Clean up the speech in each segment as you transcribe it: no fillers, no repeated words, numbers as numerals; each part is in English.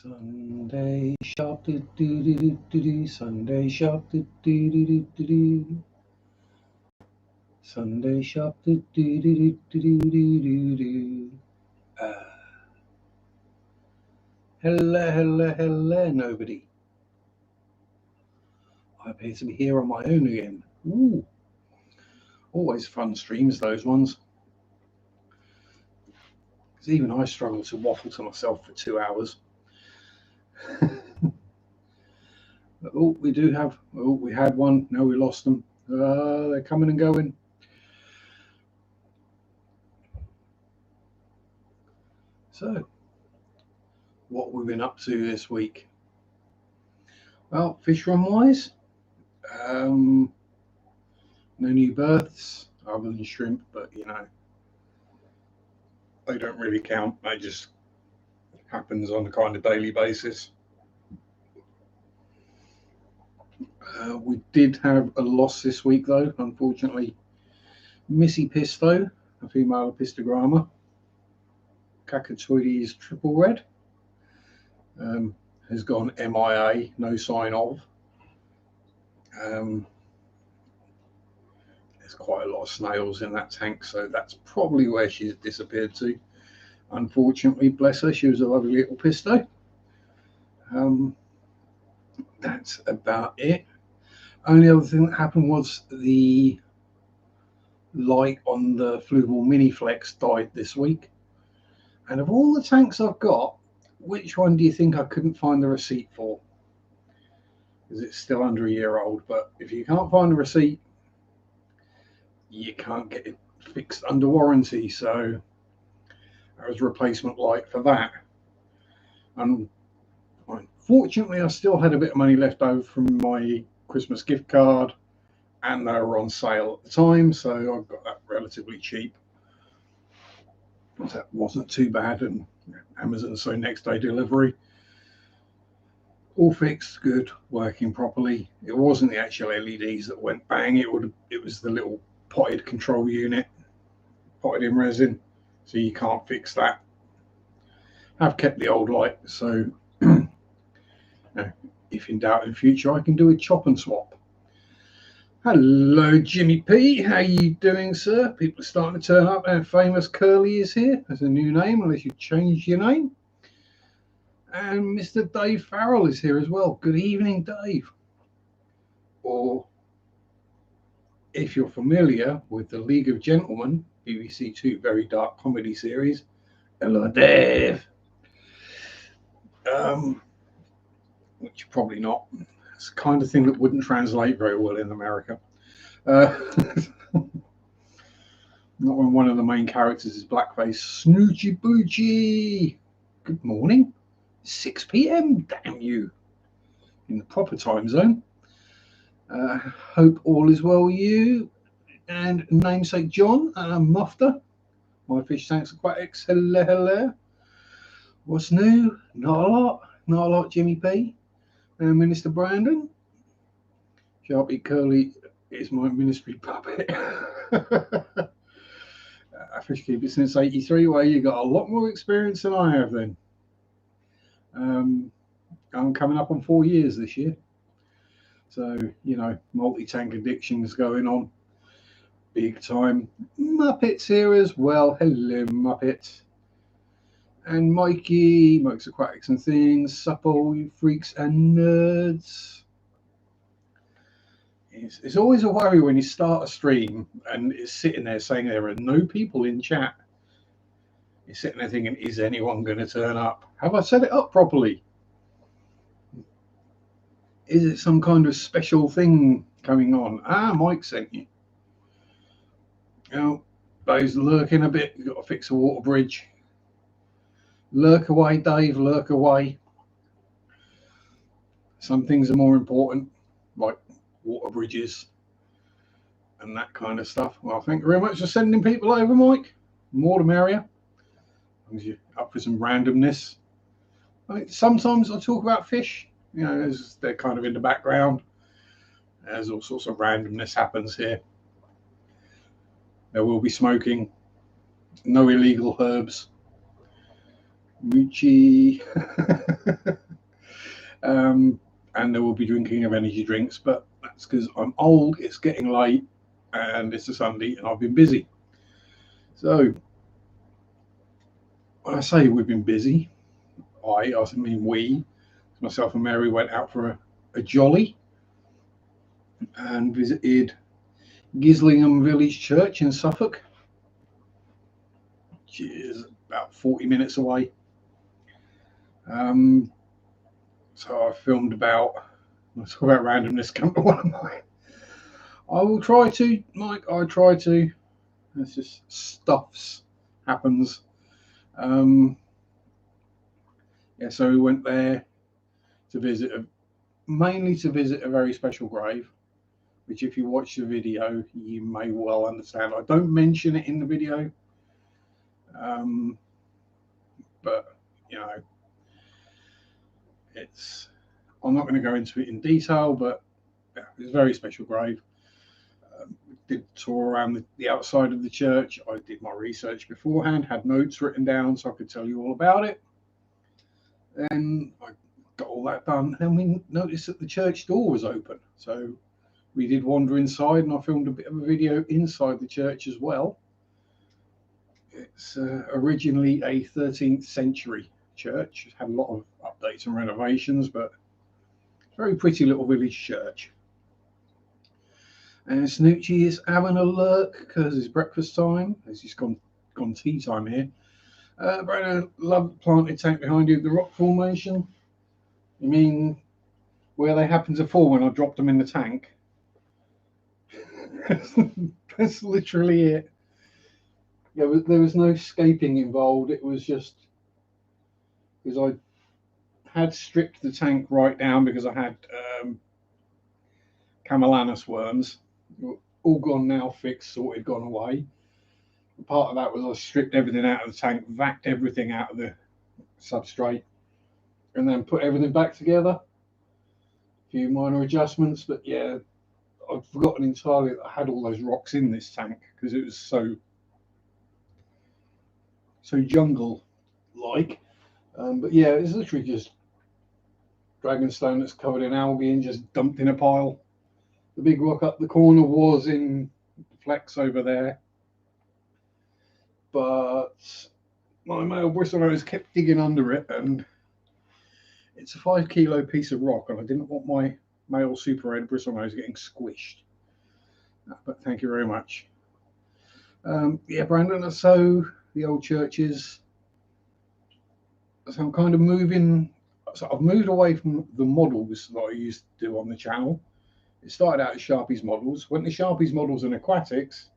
Sunday shop, do do do do do do. Sunday shop, do do do do do do. Sunday shop, do do do do do do do do. Hello, hello, hello, nobody. I appear to be here on my own again. Ooh, always fun streams, those ones. Because even I struggle to waffle to myself for 2 hours. Oh, we do have. Oh, we had one. No, we lost them. They're coming and going. So, what we've been up to this week? Well, fish run wise, no new births other than shrimp, but you know, they don't really count. They just happens on a kind of daily basis. We did have a loss this week, though, unfortunately. Missy Pisto, a female Epistogramma, Cacatoides triple red, has gone MIA, no sign of. There's quite a lot of snails in that tank, so that's probably where she's disappeared to. Unfortunately, bless her, she was a lovely little Pisto. That's about it. Only other thing that happened was the light on the Fluval Mini Flex died this week. And of all the tanks I've got, which one do you think I couldn't find the receipt for? Because it's still under a year old, but if you can't find the receipt, you can't get it fixed under warranty. So there was a replacement light for that. And unfortunately, I still had a bit of money left over from my Christmas gift card, and they were on sale at the time, so I got that relatively cheap. That wasn't too bad, and Amazon so next day delivery. All fixed, good, working properly. It wasn't the actual LEDs that went bang. It was the little potted control unit, potted in resin, so you can't fix that. I've kept the old light, so if in doubt in future, I can do a chop and swap. Hello, Jimmy P. How you doing, sir? People are starting to turn up, and famous Curly is here. That's a new name, unless you changed your name. And Mr. Dave Farrell is here as well. Good evening, Dave. Or if you're familiar with the League of Gentlemen, BBC Two very dark comedy series, hello, Dave. Which probably not. It's the kind of thing that wouldn't translate very well in America. Not when one of the main characters is blackface. Snoochie Boochie. Good morning. 6 p.m. Damn you. In the proper time zone. Hope all is well with you. And namesake John and Mufta. My fish tanks aquatics. Hello, hello. What's new? Not a lot. Not a lot, Jimmy P. And Minister Brandon. Sharpe Curly is my ministry puppet. I fish keeper since '83. Well, you got a lot more experience than I have then. I'm coming up on 4 years this year. So, you know, multi-tank addictions going on. Big time. Muppets here as well. Hello, Muppet. And Mikey, Mike's Aquatics and Things, supple, you freaks and nerds. It's always a worry when you start a stream and it's sitting there saying there are no people in chat. You're sitting there thinking, is anyone going to turn up? Have I set it up properly? Is it some kind of special thing coming on? Ah, Mike sent you. Oh, those lurking a bit. You've got to fix a water bridge. Lurk away, Dave, lurk away. Some things are more important, like water bridges and that kind of stuff. Well, thank you very much for sending people over, Mike. More the merrier. As long as you're up for some randomness. Sometimes I talk about fish, you know, as they're kind of in the background. As all sorts of randomness happens here. There will be smoking, no illegal herbs. Moochie. And there will be drinking of energy drinks, but that's because I'm old, it's getting late, and it's a Sunday, and I've been busy. So, when I say we've been busy, I mean we, myself and Mary went out for a jolly and visited Gislingham Village Church in Suffolk, which is about 40 minutes away. So I filmed about, let's talk about randomness, come to one of mine. I will try to, Mike, I try to. It's just stuffs happens. Yeah, so we went there to visit, mainly to visit a very special grave, which if you watch the video, you may well understand. I don't mention it in the video, but you know, I'm not going to go into it in detail, but yeah, it's a very special grave. Did a tour around the outside of the church. I did my research beforehand, had notes written down so I could tell you all about it. Then I got all that done. Then we noticed that the church door was open. So we did wander inside, and I filmed a bit of a video inside the church as well. It's originally a 13th century church. It had a lot of updates and renovations, but it's a very pretty little village church. And Snoochie is having a lurk because it's breakfast time. It's gone tea time here. Brandon, love the planted tank behind you, the rock formation. You mean where they happen to fall when I dropped them in the tank? That's literally it. Yeah, there was no scaping involved. It was just because I had stripped the tank right down because I had Camellanus worms. All gone now, fixed, sorted, gone away. Part of that was I stripped everything out of the tank, vacked everything out of the substrate, and then put everything back together. A few minor adjustments, but yeah, I'd forgotten entirely that I had all those rocks in this tank because it was so jungle-like. But yeah, it's literally just dragonstone that's covered in algae and just dumped in a pile. The big rock up the corner was in the flex over there, but my male bristlenose kept digging under it, and it's a 5 kilo piece of rock, and I didn't want my male super red bristlenose getting squished. But thank you very much. Yeah, Brandon, so the old churches, so I'm kind of moving, so I've moved away from the models that I used to do on the channel. It started out as Sharpe's models, went to Sharpe's models and aquatics,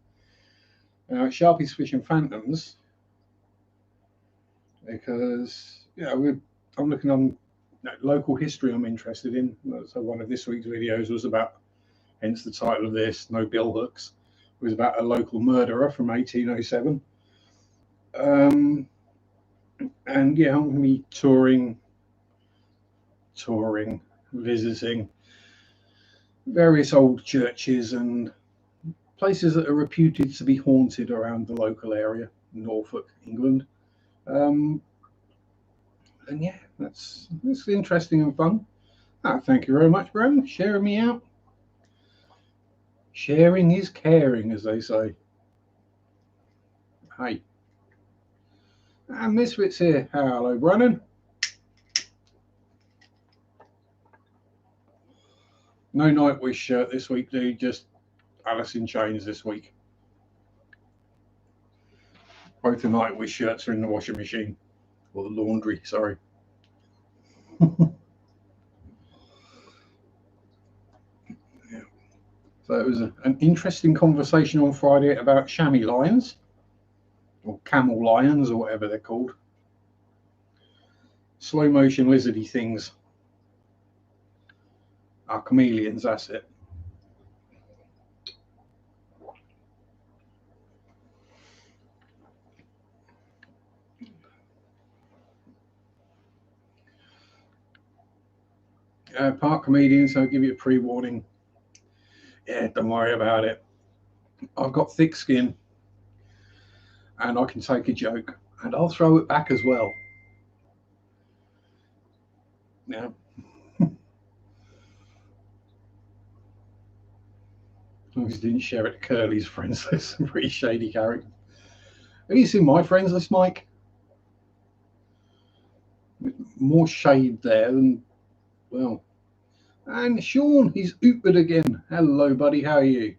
Sharpe's fish and phantoms, because I'm looking on local history I'm interested in. So one of this week's videos was about, hence the title of this, No Billhooks, was about a local murderer from 1807. And yeah, I'm going to be touring, visiting various old churches and places that are reputed to be haunted around the local area, Norfolk, England. And yeah, that's interesting and fun. Thank you very much, Bren, sharing me out. Sharing is caring, as they say. Hey. And Misfits here. Hello, Brennan. No Nightwish shirt this week, dude. Just Alice in Chains this week. Both the Nightwish shirts are in the washing machine. Or the laundry, sorry. Yeah. So it was an interesting conversation on Friday about chamois lions, or camel lions, or whatever they're called. Slow motion lizardy things. Chameleons, that's it. Park comedians, I'll give you a pre-warning. Yeah, don't worry about it. I've got thick skin and I can take a joke and I'll throw it back as well. Yeah. As long as he didn't share it to Curly's friends list. Some pretty shady characters. Have you seen my friends list, Mike? More shade there than, well. And Sean, he's Ubered again. Hello, buddy. How are you?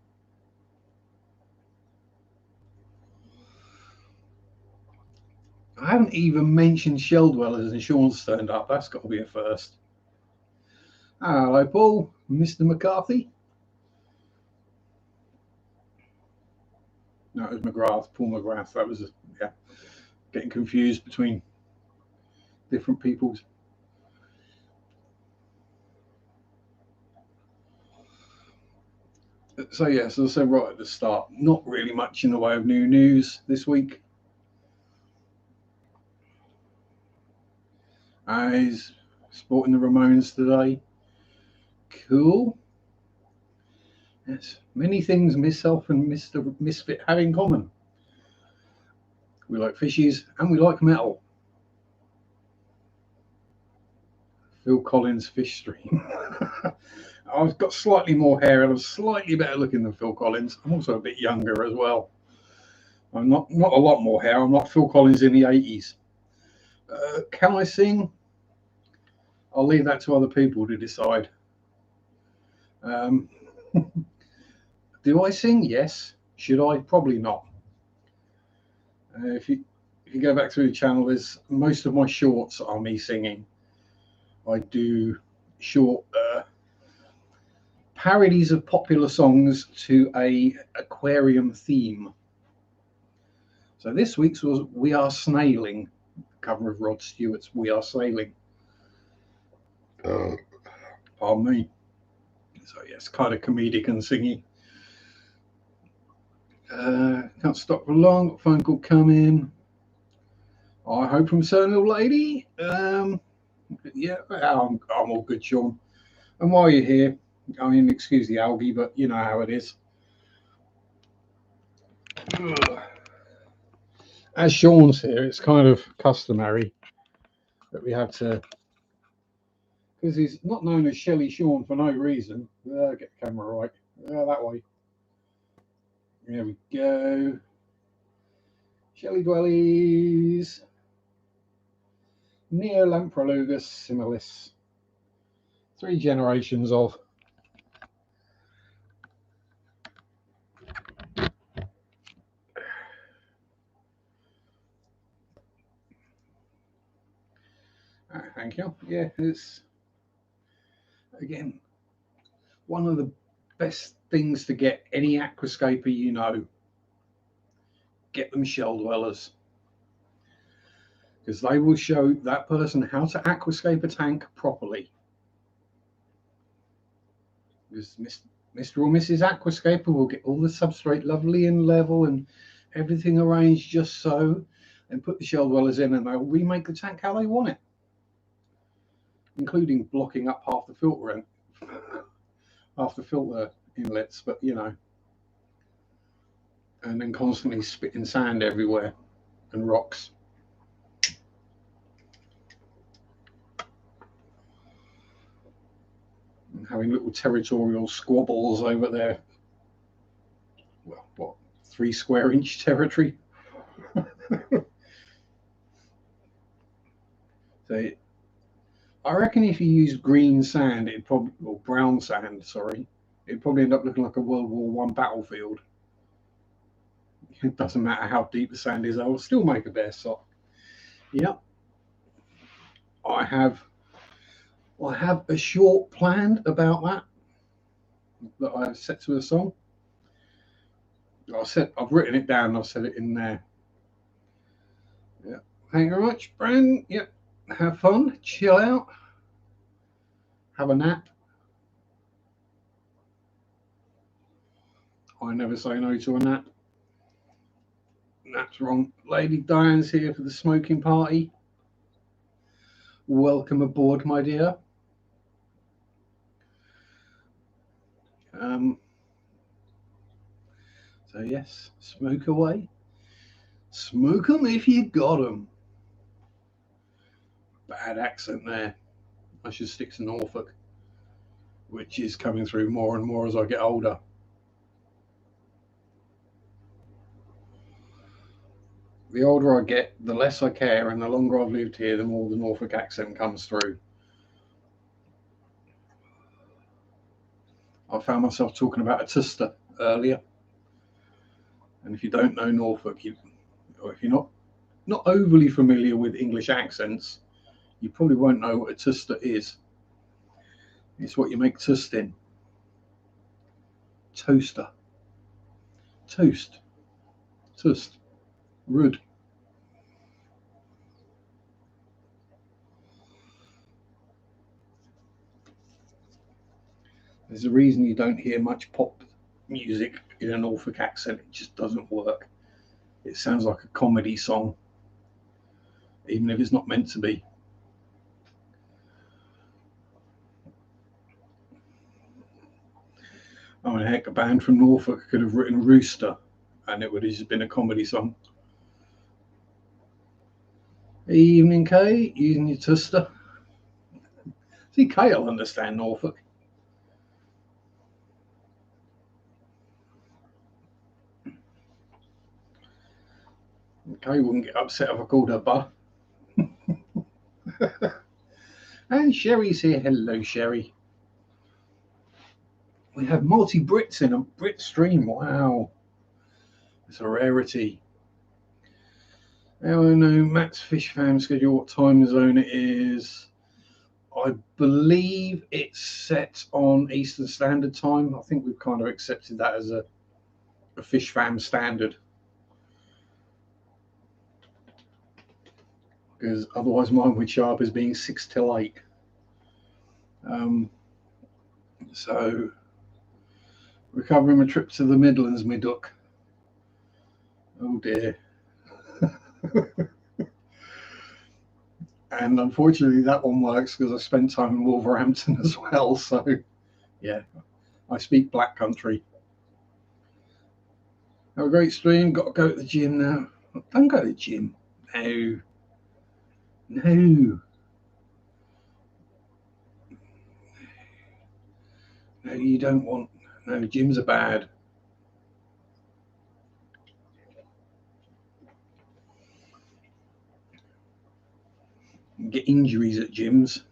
I haven't even mentioned shell dwellers and Sean's turned up. That's got to be a first. Hello, Paul. Mr. McCarthy. No, it was McGrath. Paul McGrath. That was, yeah, getting confused between different people's. So, yes, as I said right at the start, not really much in the way of new news this week. He's sporting the Ramones today. Cool. Yes, many things myself and Mr. Misfit have in common. We like fishies and we like metal. Phil Collins fish stream. I've got slightly more hair and I'm slightly better looking than Phil Collins. I'm also a bit younger as well. I'm not a lot more hair. I'm not Phil Collins in the 80s. Can I sing? I'll leave that to other people to decide. Do I sing? Yes. Should I? Probably not. If you go back through the channel, there's most of my shorts are me singing. I do short parodies of popular songs to a aquarium theme. So this week's was "We Are Snailing," cover of Rod Stewart's "We Are Sailing." Pardon me. So yes, kind of comedic and singy. Can't stop for long. Phone call coming. I hope from a certain little lady. Yeah, I'm all good, Sean. And while you're here, I mean, excuse the algae, but you know how it is. As Sean's here, it's kind of customary that we have to, because he's not known as Shelly Sean for no reason. Get the camera right. That way. There we go. Shelly Dwellies. Neolamprologus similis. 3 generations of. Thank you. Yeah, it's again one of the best things to get any aquascaper you know. Get them shell dwellers, because they will show that person how to aquascape a tank properly. Because Mr. or Mrs. Aquascaper will get all the substrate lovely and level and everything arranged just so, and put the shell dwellers in, and they'll remake the tank how they want it, including blocking up half the filter inlets, but you know, and then constantly spitting sand everywhere and rocks. And having little territorial squabbles over there. Well, what, 3 square inch territory? So I reckon if you use green sand, it'd probably, or brown sand, sorry, it'd probably end up looking like a World War I battlefield. It doesn't matter how deep the sand is, I will still make a bear sock. Yep. I have a short planned about that I've set to a song. I've written it down. I've said it in there. Yeah. Thank you very much, Brandon. Yep. Have fun. Chill out. Have a nap. I never say no to a nap. That's wrong. Lady Diane's here for the smoking party. Welcome aboard, my dear. So yes, smoke away. Smoke 'em if you got 'em. Bad accent there. I should stick to Norfolk, which is coming through more and more as I get older. The older I get, the less I care, and the longer I've lived here, the more the Norfolk accent comes through. I found myself talking about a tuster earlier, and if you don't know Norfolk, or if you're not overly familiar with English accents, you probably won't know what a tuster is. It's what you make toast in. Toaster. Toast. Toast. Rud. There's a reason you don't hear much pop music in a Norfolk accent. It just doesn't work. It sounds like a comedy song, even if it's not meant to be. I mean, heck, a band from Norfolk could have written Rooster, and it would have just been a comedy song. Evening, Kay, using your tuster. See, Kay will understand Norfolk. Kay wouldn't get upset if I called her Ba. And Sherry's here. Hello, Sherry. We have multi-Brits in a Brit stream. Wow. It's a rarity. Now I know Matt's Fish Fam schedule, what time zone it is. I believe it's set on Eastern Standard Time. I think we've kind of accepted that as a Fish Fam standard. Because otherwise mine would show up as being 6 till 8. So recovering my trip to the Midlands, my duck. Oh dear. And unfortunately that one works because I spent time in Wolverhampton as well. So yeah, I speak Black Country. Have a great stream. Got to go to the gym now. Don't go to the gym. No. No. No, you don't want. No, gyms are bad. You get injuries at gyms.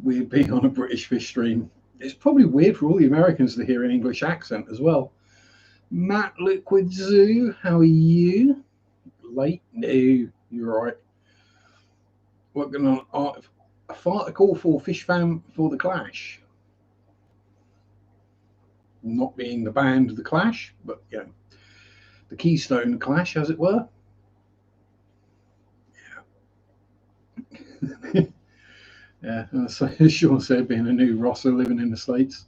Weird being on a British fish stream. It's probably weird for all the Americans to hear an English accent as well. Matt Liquid Zoo, how are you? Late? No, you're right. Working on a article for Fish Fam for the Clash. Not being the band the Clash, but you know, the Keystone Clash, as it were. Yeah. Yeah, so Sean said, being a new Rosser living in the States.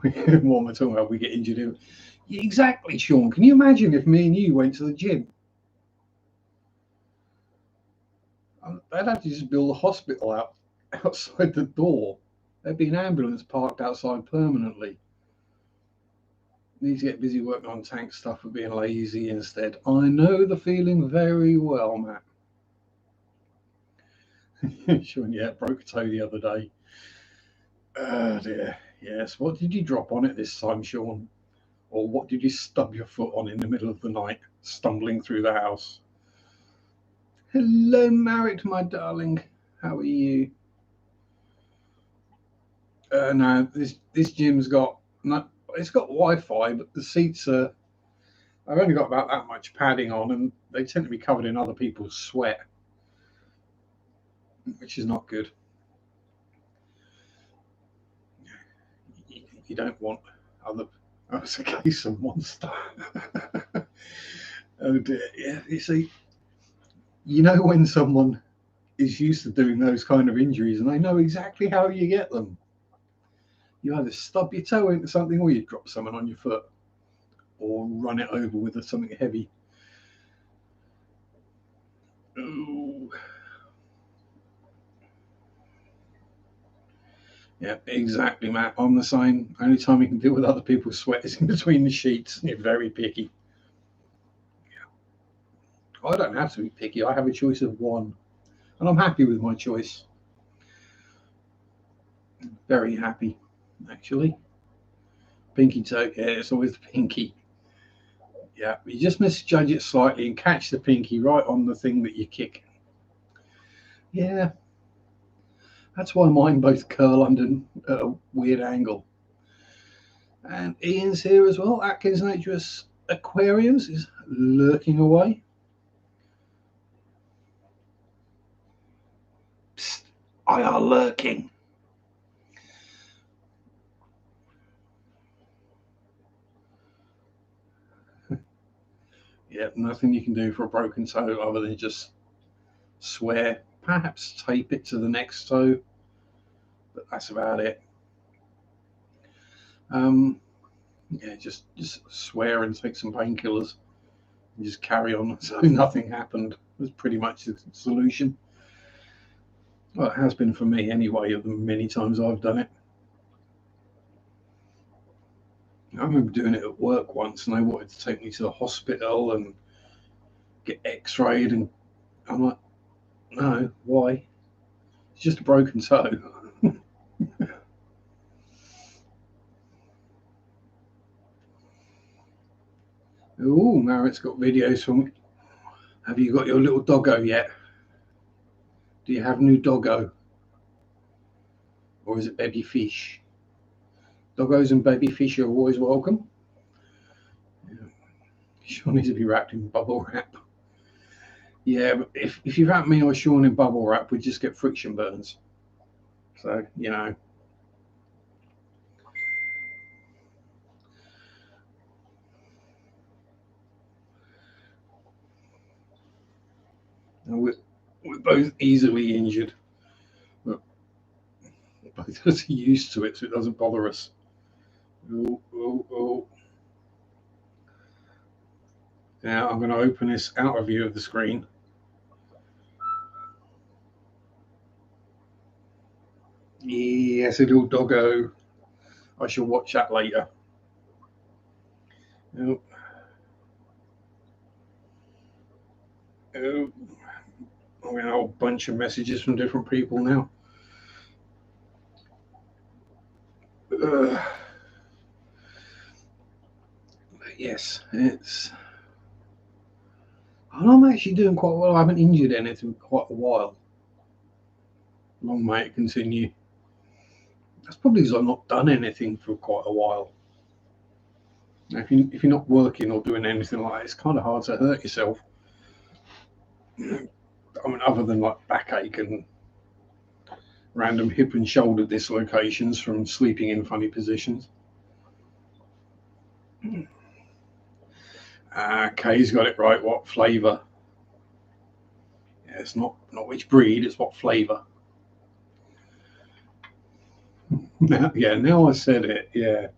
What am I talking about? We get injured. Yeah, exactly, Sean. Can you imagine if me and you went to the gym? They'd have to just build a hospital outside the door. There'd be an ambulance parked outside permanently. Need to get busy working on tank stuff for being lazy instead. I know the feeling very well, Matt. Sean, yeah, broke a toe the other day. Oh dear. Yes. What did you drop on it this time, Sean? Or what did you stub your foot on in the middle of the night, stumbling through the house? Hello, Marek, my darling. How are you? No, this gym's got it's got Wi-Fi, but the seats are. I've only got about that much padding on, and they tend to be covered in other people's sweat, which is not good. You don't want other. Oh, it's a case of monster. Oh dear. Yeah, you see, you know when someone is used to doing those kind of injuries, and they know exactly how you get them. You either stub your toe into something, or you drop something on your foot, or run it over with something heavy. Ooh. Yeah, exactly, Matt. I'm the same. Only time you can deal with other people's sweat is in between the sheets. You're very picky. Yeah. I don't have to be picky. I have a choice of one, and I'm happy with my choice. Very happy, actually. Pinky toe. Yeah, it's always the pinky. Yeah, you just misjudge it slightly and catch the pinky right on the thing that you kick. Yeah, that's why mine both curl under at a weird angle. And Ian's here as well. Atkins Naturous Aquariums is lurking away. Psst, I are lurking. Yeah, nothing you can do for a broken toe other than just swear. Perhaps tape it to the next toe, but that's about it. Yeah, just swear and take some painkillers and just carry on. So nothing happened. Was pretty much the solution. Well, it has been for me anyway. Of the many times I've done it. I remember doing it at work once, and they wanted to take me to the hospital and get X-rayed, and I'm like, no, why? It's just a broken toe. Oh, Marit's got videos from. Have you got your little doggo yet? Do you have new doggo? Or is it baby fish? Doggos and baby fish are always welcome. Yeah. Sean needs to be wrapped in bubble wrap. Yeah, but if you wrap me or Sean in bubble wrap, we just get friction burns. So, you know. We're both easily injured. But both of us are used to it, so it doesn't bother us. Oh, oh, oh. Now I'm going to open this outer view of the screen. Yes, a little doggo. I shall watch that later. Oh. Oh. I'm getting a whole bunch of messages from different people now. Yes, it's. And I'm actually doing quite well. I haven't injured anything for quite a while. Long may it continue. That's probably because I've not done anything for quite a while. Now, if you're not working or doing anything like that, it's kind of hard to hurt yourself. I mean, other than like backache and random hip and shoulder dislocations from sleeping in funny positions. Kay's got it right. What flavour? Yeah, it's not which breed. It's what flavour. Now I said it. Yeah.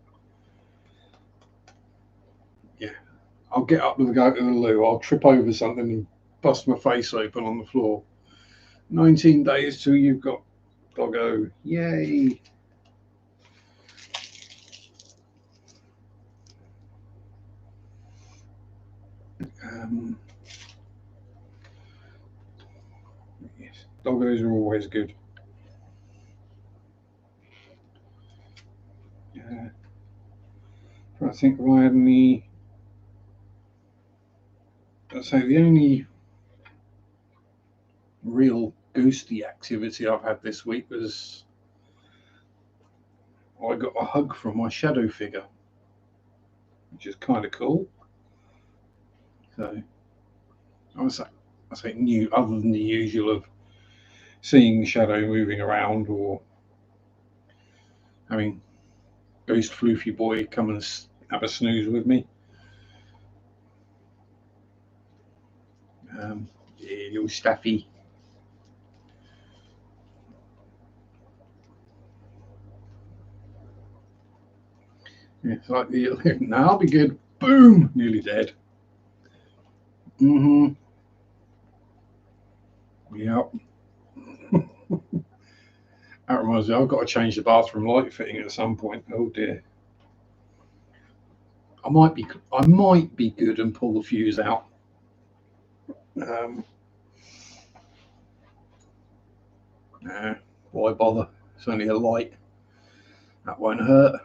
I'll get up and go to the loo. I'll trip over something and bust my face open on the floor. 19 days till you've got doggo. Yay. Yes, doggos are always good. Yeah. I think if I had any. I'd say the only real ghosty activity I've had this week was I got a hug from my shadow figure, which is kind of cool. So I say new, other than the usual of seeing shadow moving around or having Ghost Floofy Boy come and have a snooze with me. Yeah, little Staffy. Yeah, it's like the now I'll be good. Boom, nearly dead. Mm-hmm. Yep. That reminds me, I've got to change the bathroom light fitting at some point. Oh dear. I might be good and pull the fuse out. Nah, why bother? It's only a light. That won't hurt.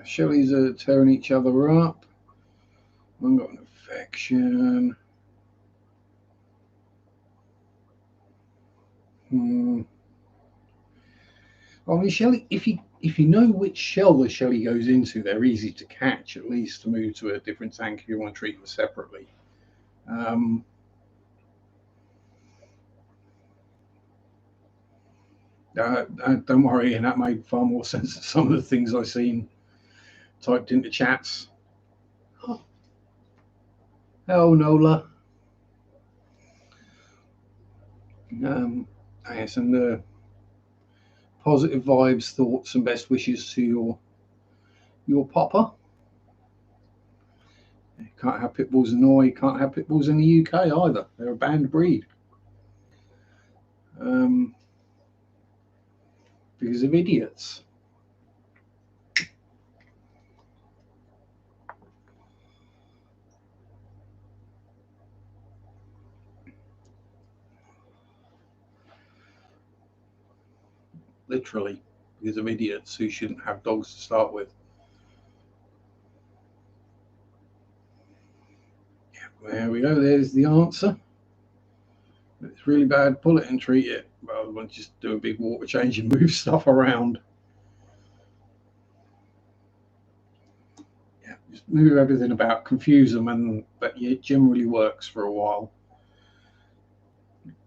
Shellies are tearing each other up. One got an infection. I mean, Shelly, if you know which shell the Shelly goes into, they're easy to catch, at least to move to a different tank if you want to treat them separately. Don't worry, and that made far more sense than some of the things I've seen typed into chats. Oh, Nola. Yes, and positive vibes, thoughts, and best wishes to your papa. You can't have pit bulls in Norway. You can't have pit bulls in the UK either. They're a banned breed because of idiots. Literally, because of idiots who shouldn't have dogs to start with. There we go. There's the answer. If it's really bad, pull it and treat it. Rather than just do a big water change and move stuff around. Yeah, just move everything about, confuse them, and that generally works for a while.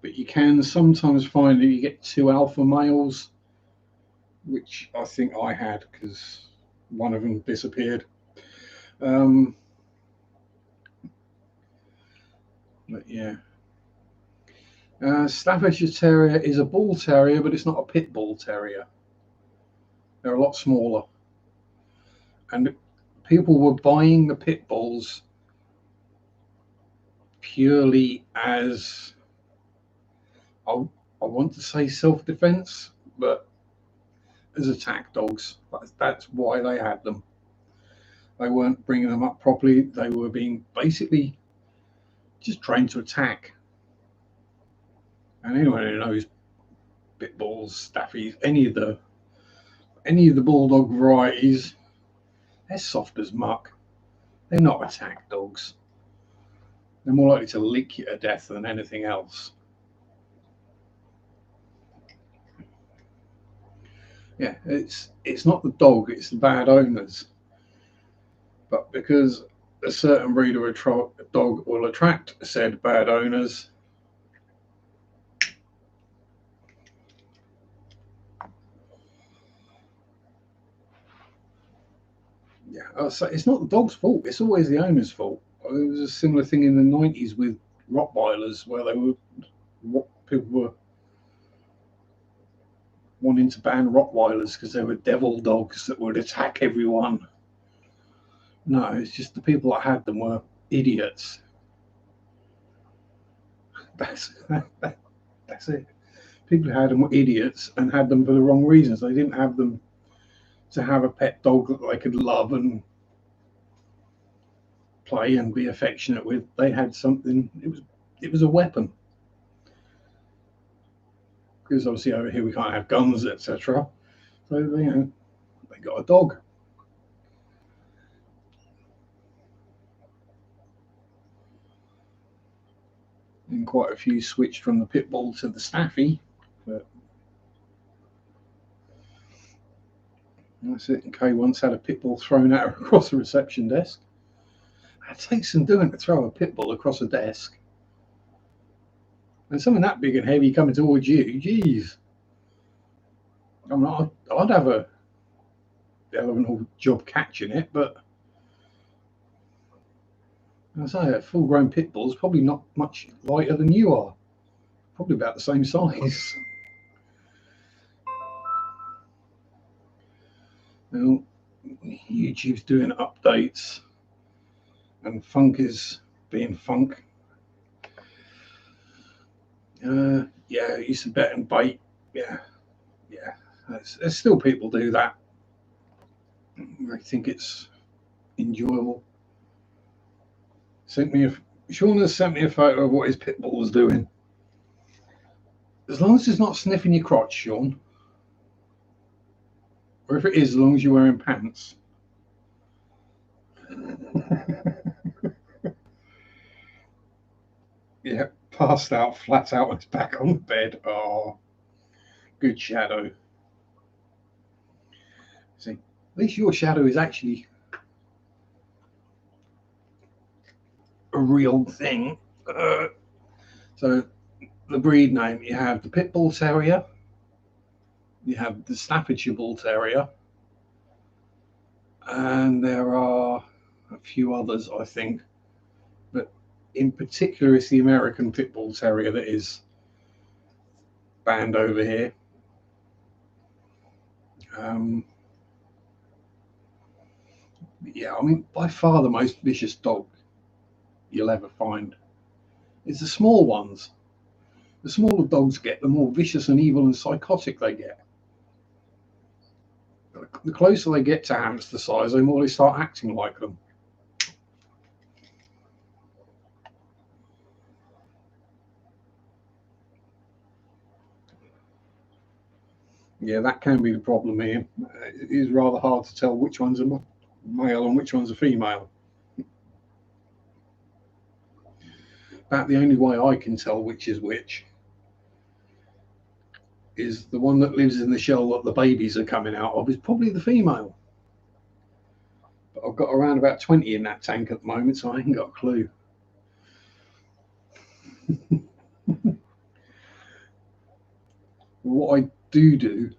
But you can sometimes find that you get two alpha males, which I think I had because one of them disappeared. But yeah. Staffordshire Terrier is a bull terrier, but it's not a pit bull terrier. They're a lot smaller. And people were buying the pit bulls purely as, I want to say self-defense, but as attack dogs. That's why they had them. They weren't bringing them up properly. They were being basically just trained to attack. And anyone who knows pit bulls, staffies, any of the bulldog varieties, they're soft as muck. They're not attack dogs. They're more likely to lick you to death than anything else. Yeah, it's not the dog, it's the bad owners. But because a certain breed of a dog will attract said bad owners, yeah, it's not the dog's fault. It's always the owner's fault. There was a similar thing in the 90s with Rottweilers, where people were wanting to ban Rottweilers because they were devil dogs that would attack everyone. No, it's just the people that had them were idiots. That's that's it. People who had them were idiots and had them for the wrong reasons. They didn't have them to have a pet dog that they could love and play and be affectionate with. They had something. It was a weapon. Because obviously over here we can't have guns, etc. So they got a dog. And quite a few switched from the pit bull to the staffy. But that's it. And Kay once had a pit bull thrown at her across the reception desk. It takes some doing to throw a pit bull across a desk. And something that big and heavy coming towards you, geez. I mean, I'd have a hell of an job catching it, but I say a full-grown pit bull is probably not much lighter than you are. Probably about the same size. Well, YouTube's doing updates, and Funk is being Funk. Yeah, he used to bet and bait. Yeah. There's still people do that. I think it's enjoyable. Sean has sent me a photo of what his pit bull was doing. As long as it's not sniffing your crotch, Sean, or if it is, as long as you're wearing pants. Yeah, passed out, flat out, and it's back on the bed. Oh, good shadow. See, at least your shadow is actually a real thing. So, the breed name, you have the Pit Bull Terrier, you have the Staffordshire Bull Terrier, and there are a few others, I think. But in particular, it's the American Pit Bull Terrier that is banned over here. Yeah, I mean, by far the most vicious dog you'll ever find is the small ones. The smaller dogs get, the more vicious and evil and psychotic they get. The closer they get to hamster size, the more they start acting like them. Yeah, that can be the problem here. It is rather hard to tell which one's a male and which one's a female. About the only way I can tell which is which is the one that lives in the shell that the babies are coming out of is probably the female. But I've got around about 20 in that tank at the moment, so I ain't got a clue. What I do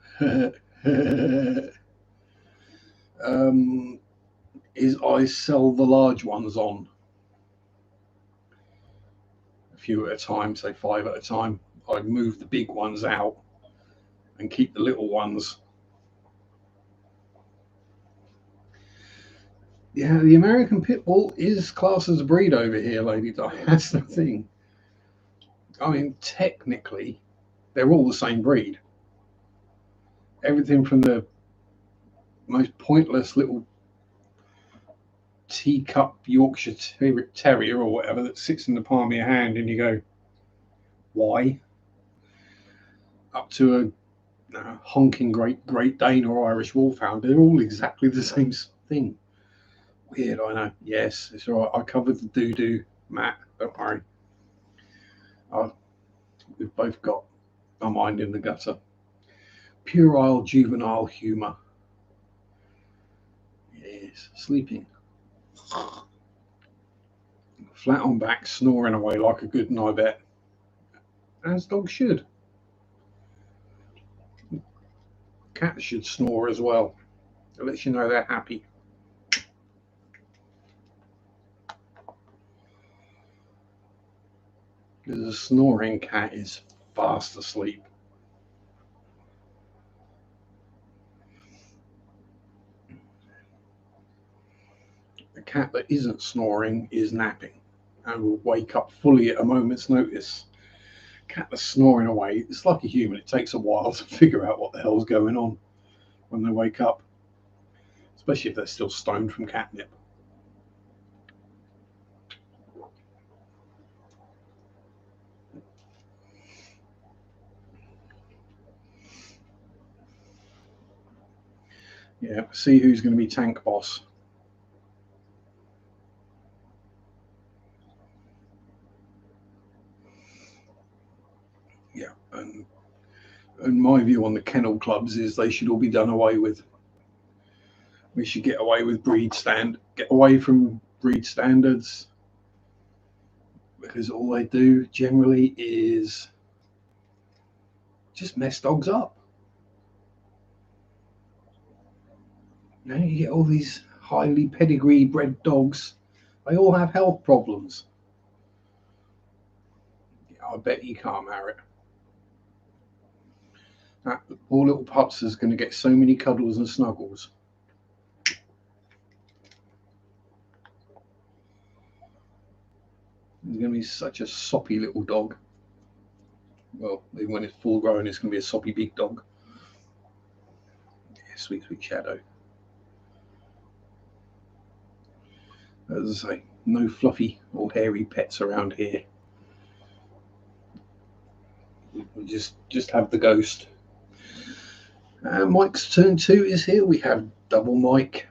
is I sell the large ones on a few at a time, say 5 at a time. I move the big ones out and keep the little ones. Yeah, the American Pit Bull is classed as a breed over here, Lady Di. That's the thing. I mean, technically, they're all the same breed. Everything from the most pointless little teacup Yorkshire Terrier or whatever that sits in the palm of your hand and you go, why? Up to a honking Great Dane or Irish Wolfhound. They're all exactly the same thing. Weird, I know. Yes, it's all right. I covered the doo-doo, Matt. Don't worry. We've both got our mind in the gutter. Puerile juvenile humour. Yes, sleeping. Flat on back, snoring away like a good bet. As dogs should. Cats should snore as well. It lets you know they're happy. Because a snoring cat is fast asleep. A cat that isn't snoring is napping and will wake up fully at a moment's notice. A cat that's snoring away, it's like a human. It takes a while to figure out what the hell's going on when they wake up, especially if they're still stoned from catnip. Yeah, see who's going to be tank boss. Yeah, and my view on the kennel clubs is they should all be done away with. We should get away from breed standards, because all they do generally is just mess dogs up. You know, you get all these highly pedigree bred dogs, they all have health problems. Yeah, I bet you can't marry it. That poor little pups is going to get so many cuddles and snuggles. He's going to be such a soppy little dog. Well, when it's full grown, it's going to be a soppy big dog. Sweet, sweet shadow. As I say, no fluffy or hairy pets around here. We just have the ghost. Mike's turn 2 is here. We have double Mike.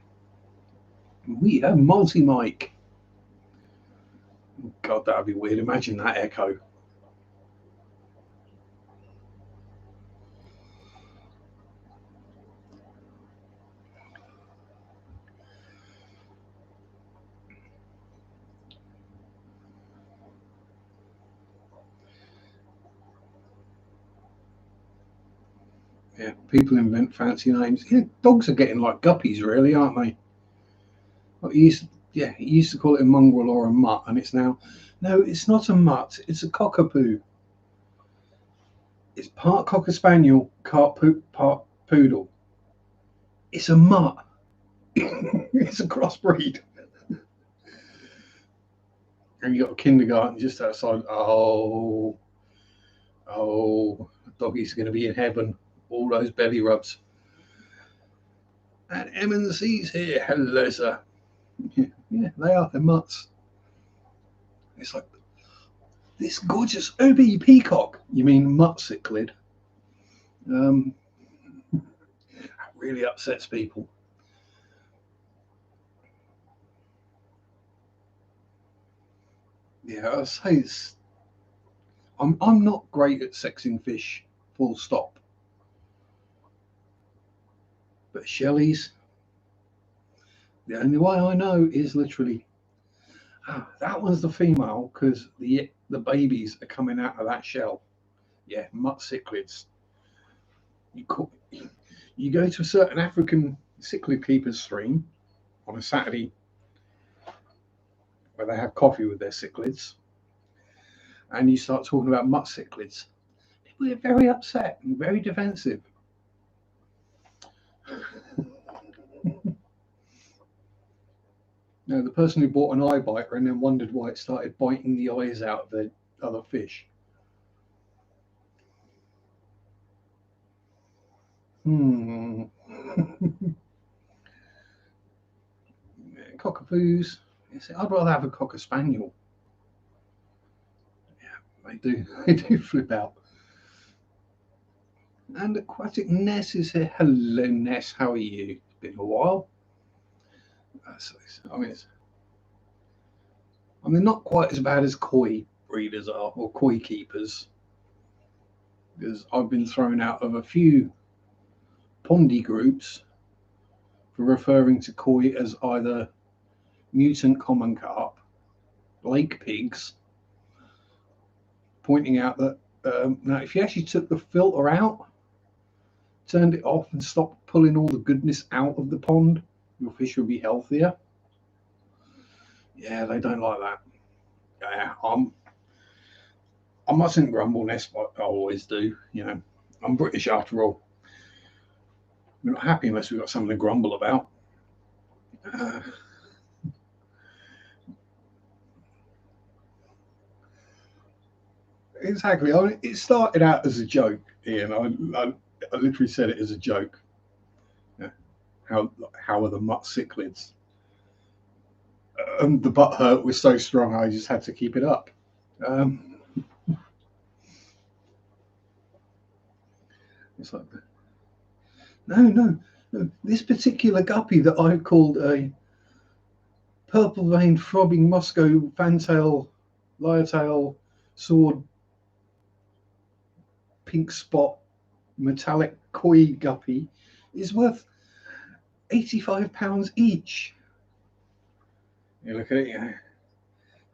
We have multi Mike. God, that'd be weird. Imagine that echo. Yeah, people invent fancy names. Yeah, dogs are getting like guppies, really, aren't they? Well, you used to call it a mongrel or a mutt, and it's now, no, it's not a mutt. It's a cockapoo. It's part cocker spaniel, part poodle. It's a mutt. It's a crossbreed. And you got a kindergarten just outside. Oh, the doggies are going to be in heaven. All those belly rubs. And M&C's here. Hello, sir. Yeah, they are. They're mutts. It's like this gorgeous OB peacock. You mean mutt cichlid? That really upsets people. Yeah, I'll say I'm not great at sexing fish, full stop. But Shelley's, the only way I know is literally, that one's the female because the babies are coming out of that shell. Yeah, mutt cichlids. You go to a certain African cichlid keepers stream on a Saturday where they have coffee with their cichlids, and you start talking about mutt cichlids. People get very upset and very defensive. Now, the person who bought an eye biter and then wondered why it started biting the eyes out of the other fish. Cockapoos. I'd rather have a cocker spaniel. Yeah, they do. They do flip out. And Aquatic Ness is here. Hello, Ness. How are you? It's been a while. I mean, not quite as bad as koi breeders are or koi keepers, because I've been thrown out of a few pondy groups for referring to koi as either mutant common carp, lake pigs, pointing out that now if you actually took the filter out, turned it off and stopped pulling all the goodness out of the pond, your fish would be healthier. Yeah, they don't like that. Yeah, I mustn't grumble, Ness, but I always do. You know, I'm British after all. We're not happy unless we've got something to grumble about. Exactly. I mean, it started out as a joke, Ian. I literally said it as a joke. Yeah. How are the mutt cichlids? And the butt hurt was so strong, I just had to keep it up. It's like, no. This particular guppy that I've called a purple-veined throbbing Moscow fantail, lyre-tail, sword, pink spot, metallic koi guppy is worth £85 each. You look at it, yeah.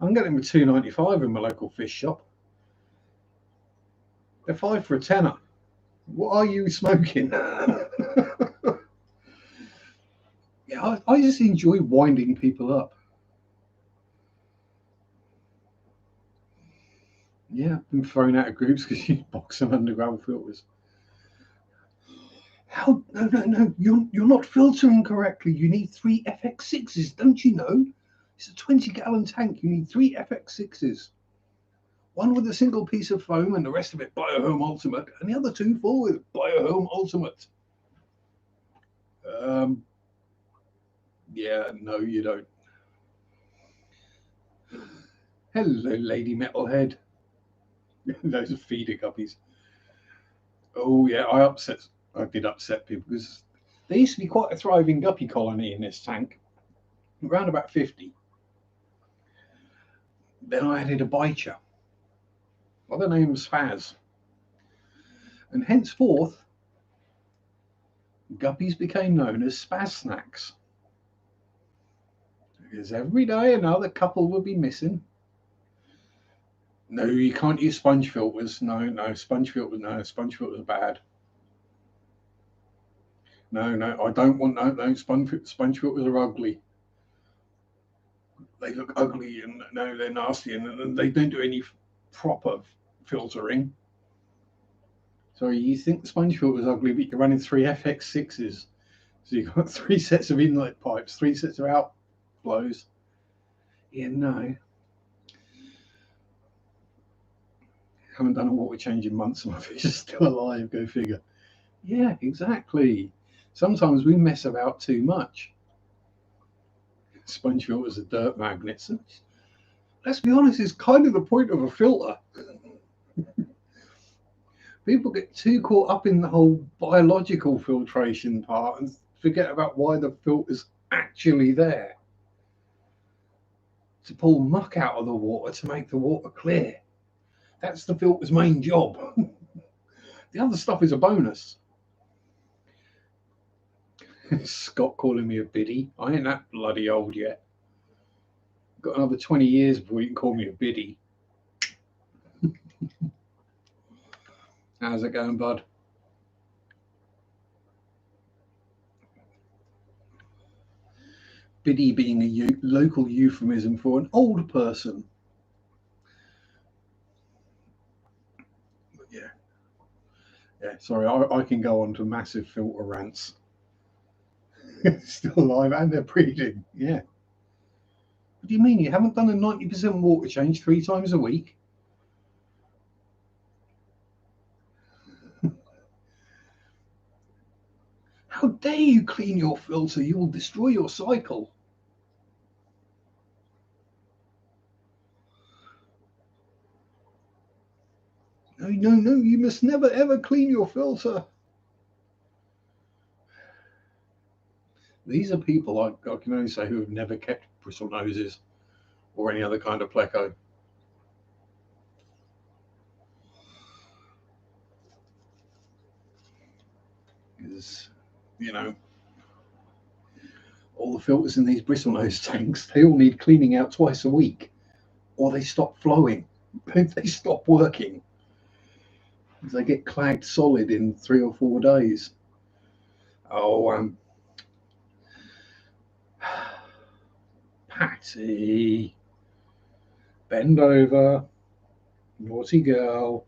I'm getting them for £2.95 in my local fish shop. They're 5 for a tenner. What are you smoking? Yeah, I just enjoy winding people up. Yeah, I've been thrown out of groups because you box them under gravel filters. How? No. You're not filtering correctly. You need 3 FX6s, don't you know? It's a 20-gallon tank. You need 3 FX6s. One with a single piece of foam and the rest of it Biohome Ultimate, and the other 2 full with Biohome Ultimate. Um, yeah, no, you don't. Hello, Lady Metalhead. Those are feeder guppies. Oh yeah, I did upset people because there used to be quite a thriving guppy colony in this tank, around about 50. Then I added a bicher by the name of Spaz, and henceforth guppies became known as Spaz snacks. Because every day another couple would be missing. No, you can't use sponge filters. No, sponge filters. No, sponge filters are bad. No, I don't want no sponge filters are ugly. They look ugly and no, they're nasty and they don't do any proper filtering. So you think the sponge filter is ugly, but you're running three FX6s. So you've got three sets of inlet pipes, three sets of outflows. Yeah, no. Haven't done a water change in months and my fish is still alive, go figure. Yeah, exactly. Sometimes we mess about too much. Sponge filters are dirt magnets. Let's be honest, it's kind of the point of a filter. People get too caught up in the whole biological filtration part and forget about why the filter's actually there. To pull muck out of the water to make the water clear. That's the filter's main job. The other stuff is a bonus. Scott calling me a biddy. I ain't that bloody old yet. Got another 20 years before you can call me a biddy. How's it going, bud? Biddy being a local euphemism for an old person. But yeah. Sorry, I can go on to massive filter rants. Still alive and they're breeding. Yeah. What do you mean you haven't done a 90% water change 3 times a week? How dare you clean your filter? You will destroy your cycle. No, you must never ever clean your filter. These are people I can only say who have never kept bristle noses or any other kind of pleco. Because, you know, all the filters in these bristle nose tanks, they all need cleaning out twice a week or they stop flowing. They stop working. They get clagged solid in 3 or 4 days. Oh, Patty, bend over, naughty girl.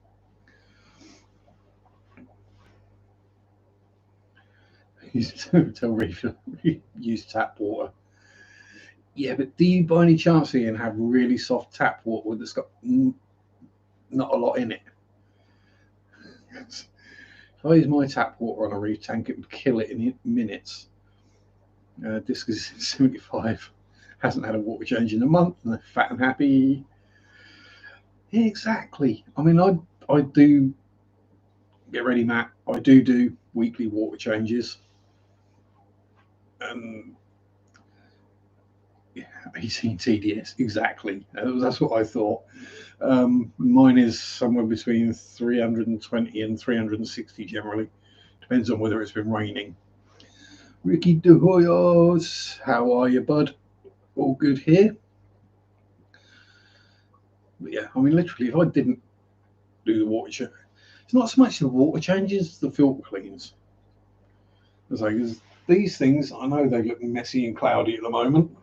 Tell Reef use tap water. Yeah, but do you by any chance, Ian, have really soft tap water that's got not a lot in it? If I use my tap water on a reef tank, it would kill it in minutes. Disc is 75, hasn't had a water change in a month, and they're fat and happy. Yeah, exactly. I mean, I do get ready, Matt. I do weekly water changes, and 18 TDS exactly. That's what I thought. Mine is somewhere between 320 and 360 generally. Depends on whether it's been raining. Ricky De Hoyos, how are you, bud? All good here. But yeah, I mean, literally, if I didn't do the water change, it's not so much the water changes, the filter cleans. It's like these things, I know they look messy and cloudy at the moment,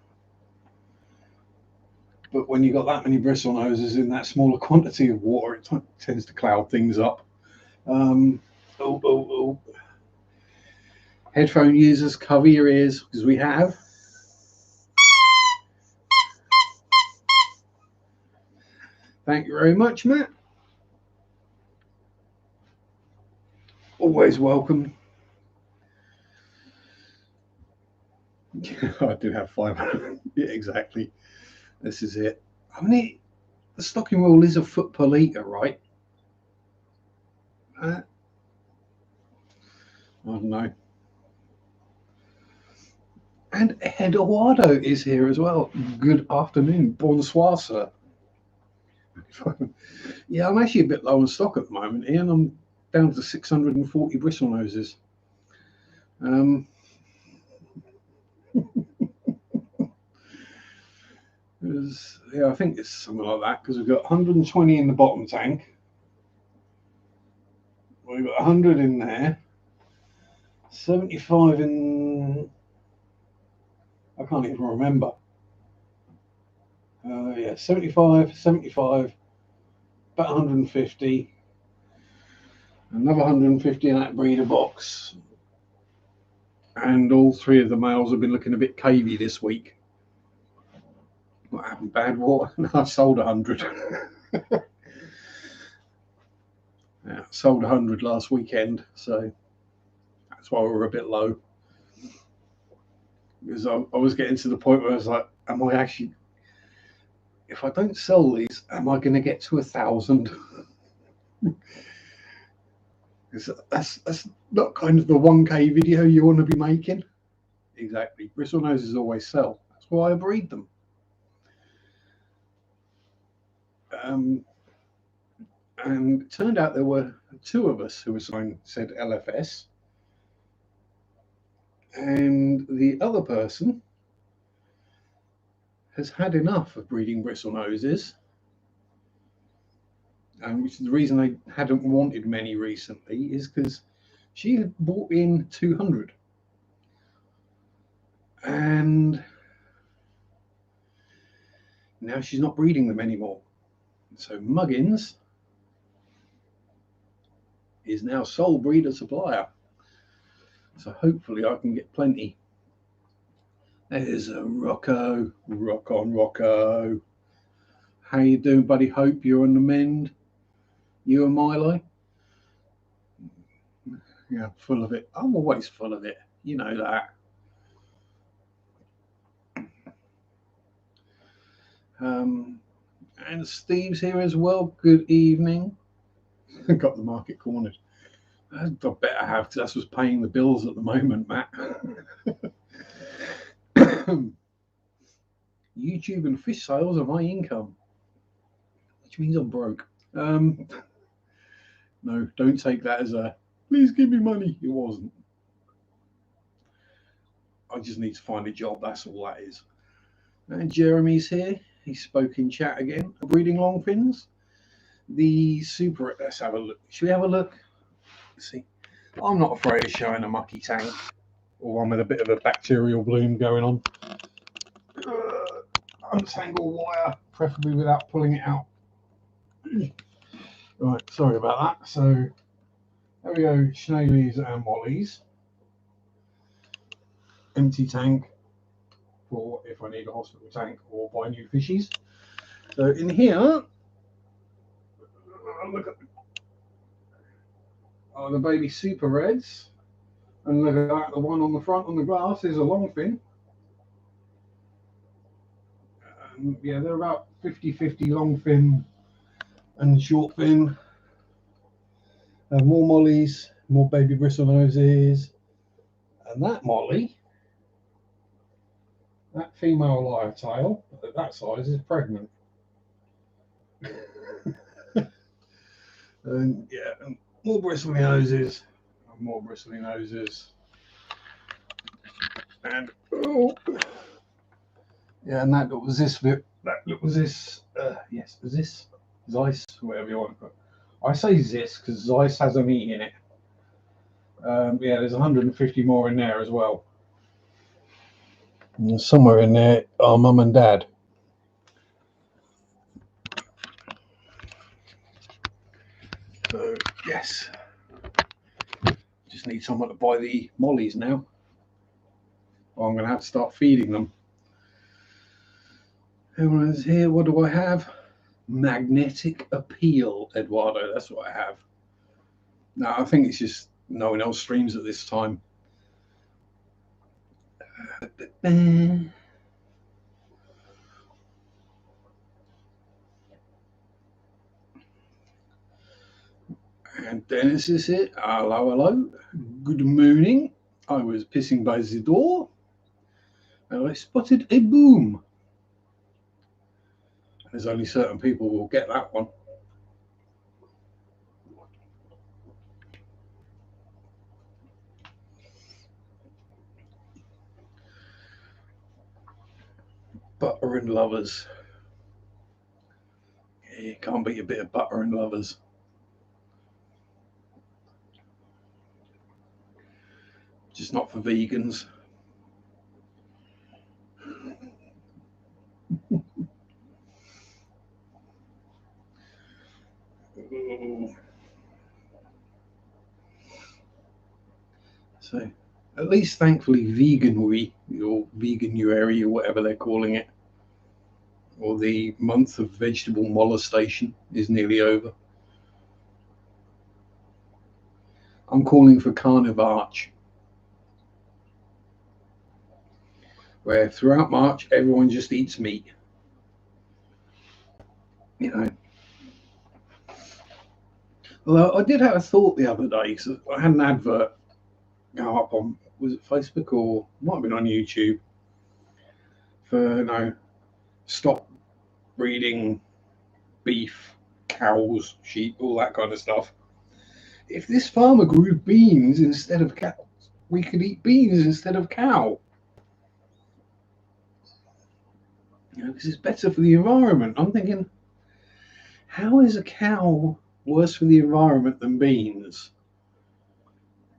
but when you've got that many bristle noses in that smaller quantity of water, it tends to cloud things up. Oh. Headphone users, cover your ears because we have. Thank you very much, Matt. Always welcome. I do have 500. Yeah, exactly. This is it. I mean, the stocking rule is a foot per litre, right? I don't know. And Eduardo is here as well. Good afternoon. Bonsoir, sir. Yeah, I'm actually a bit low on stock at the moment, Ian. I'm down to 640 bristle noses. Um, yeah, I think it's something like that because we've got 120 in the bottom tank. We've got 100 in there, 75 in. I can't even remember. Yeah, 75, about 150, another 150 in that breeder box. And all three of the males have been looking a bit cavey this week. What happened? Bad water? No, I sold 100. Yeah, sold 100 last weekend, so that's why we're a bit low. Because I was getting to the point where I was like, am I actually, if I don't sell these, am I going to get to 1,000? That's not kind of the 1K video you want to be making. Exactly. Bristle noses always sell. That's why I breed them. And it turned out there were two of us who were said LFS, and the other person has had enough of breeding bristle noses, and which is the reason I hadn't wanted many recently, is because she had bought in 200, and now she's not breeding them anymore. So Muggins is now sole breeder supplier. So hopefully I can get plenty. There's a Rocco. Rock on, Rocco. How you doing, buddy? Hope you're on the mend. You and Milo? Yeah, full of it. I'm always full of it. You know that. And Steve's here as well. Good evening. Got the market cornered. I better have, because that's what's paying the bills at the moment, Matt. YouTube and fish sales are my income, which means I'm broke. No, don't take that as a please give me money. It wasn't. I just need to find a job. That's all that is. And Jeremy's here. He spoke in chat again. Breeding longfins. The super. Let's have a look. Should we have a look? Let's see. I'm not afraid of showing a mucky tank or one with a bit of a bacterial bloom going on. Untangle wire, preferably without pulling it out. Right, sorry about that. So there we go, Snailies and Mollies. Empty tank for if I need a hospital tank or buy new fishies. So in here, look at the baby super reds. And look at that, the one on the front on the glass is a longfin. Yeah, they're about 50-50 longfin and shortfin. More mollies, more baby bristle noses. And that molly, that female live tail at that size is pregnant. And yeah, and more bristly noses, and more bristly noses. And oh, yeah, and that was this bit. That was this. Yes, was this Zeiss, whatever you want to put. I say Zeiss because Zeiss has an E in it. Yeah, there's 150 more in there as well. And somewhere in there are mum and dad. So yes, just need someone to buy the mollies now. Or I'm going to have to start feeding them. Everyone's here. What do I have? Magnetic appeal, Eduardo. That's what I have. No, I think it's just no one else streams at this time. And Dennis is here. Hello, hello. Good morning. I was pissing by the door and I spotted a boom. There's only certain people who will get that one. Butter and lovers. Yeah, you can't beat a bit of butter and lovers. Just not for vegans. So, at least thankfully, veganuary or veganuary or whatever they're calling it, or the month of vegetable molestation is nearly over. I'm calling for Carnivarch, where throughout March everyone just eats meat. You know. Although I did have a thought the other day, because I had an advert go up on, was it Facebook or might have been on YouTube, for stop breeding beef, cows, sheep, all that kind of stuff. If this farmer grew beans instead of cows, we could eat beans instead of cow. Because it's better for the environment. I'm thinking, how is a cow worse for the environment than beans?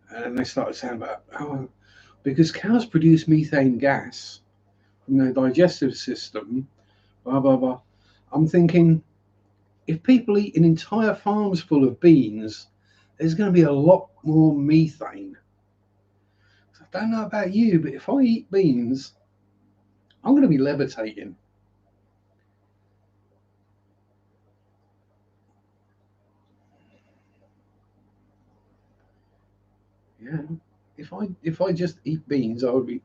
And they started saying about, because cows produce methane gas from their digestive system, blah, blah, blah. I'm thinking, if people eat an entire farms full of beans, there's going to be a lot more methane. So I don't know about you, but if I eat beans, I'm going to be levitating. Yeah. If I just eat beans, I would be.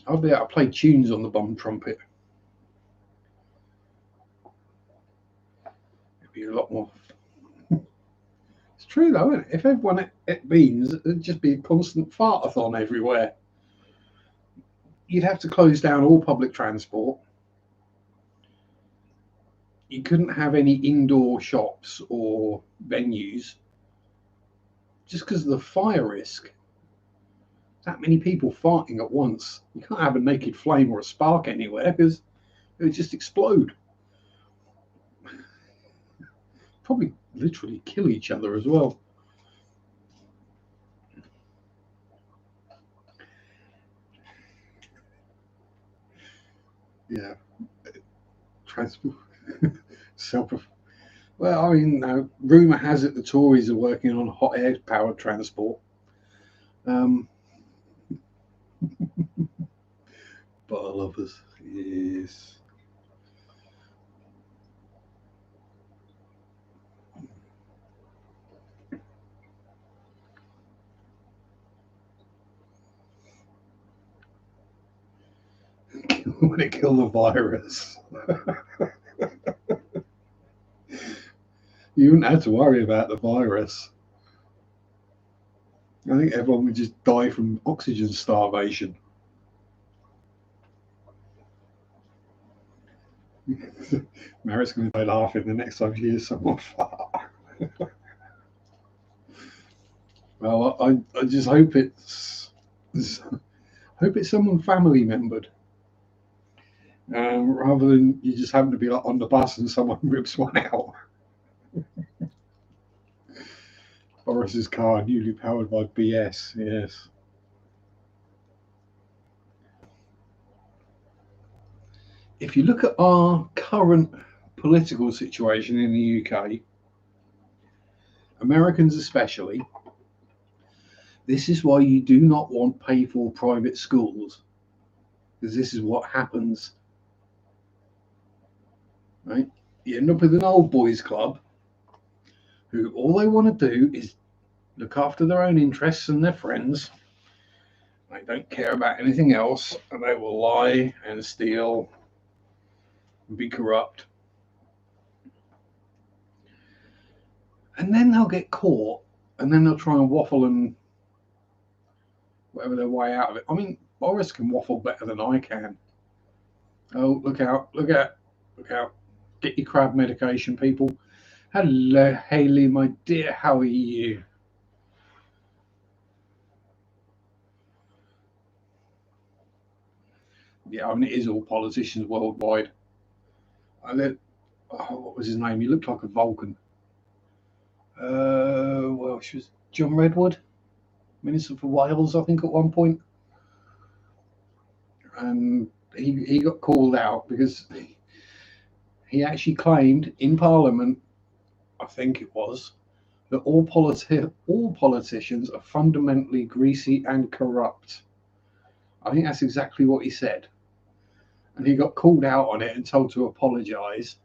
I'll be able to play tunes on the bum trumpet. It'd be a lot more. It's true though, isn't it? If everyone ate beans, it'd just be a constant fartathon everywhere. You'd have to close down all public transport. You couldn't have any indoor shops or venues just because of the fire risk. That many people farting at once. You can't have a naked flame or a spark anywhere because it would just explode. Probably literally kill each other as well. Yeah. Transport. Self. Well, I mean, rumour has it the Tories are working on hot air powered transport. Butter lovers, yes. When it kill the virus, you wouldn't have to worry about the virus. I think everyone would just die from oxygen starvation. Merritt's going to die laughing the next time she hears someone fart. Well, I just hope it's someone family membered, rather than you just happen to be like on the bus and someone rips one out. Boris's car, newly powered by BS. Yes. If you look at our current political situation in the UK, Americans especially, this is why you do not want pay for private schools, because this is what happens. Right? You end up with an old boys club who all they want to do is look after their own interests and their friends. They don't care about anything else, and they will lie and steal and be corrupt. And then they'll get caught, and then they'll try and waffle and whatever their way out of it. I mean, Boris can waffle better than I can. Oh, look out, look out, look out. Get your crab medication, people. Hello, Haley, my dear, how are you? Yeah, I mean, it is all politicians worldwide. What was his name? He looked like a Vulcan. Well, she was John Redwood, Minister for Wales, I think, at one point. And he got called out because he actually claimed in Parliament, I think it was, that all politicians are fundamentally greasy and corrupt. I think that's exactly what he said. And he got called out on it and told to apologise.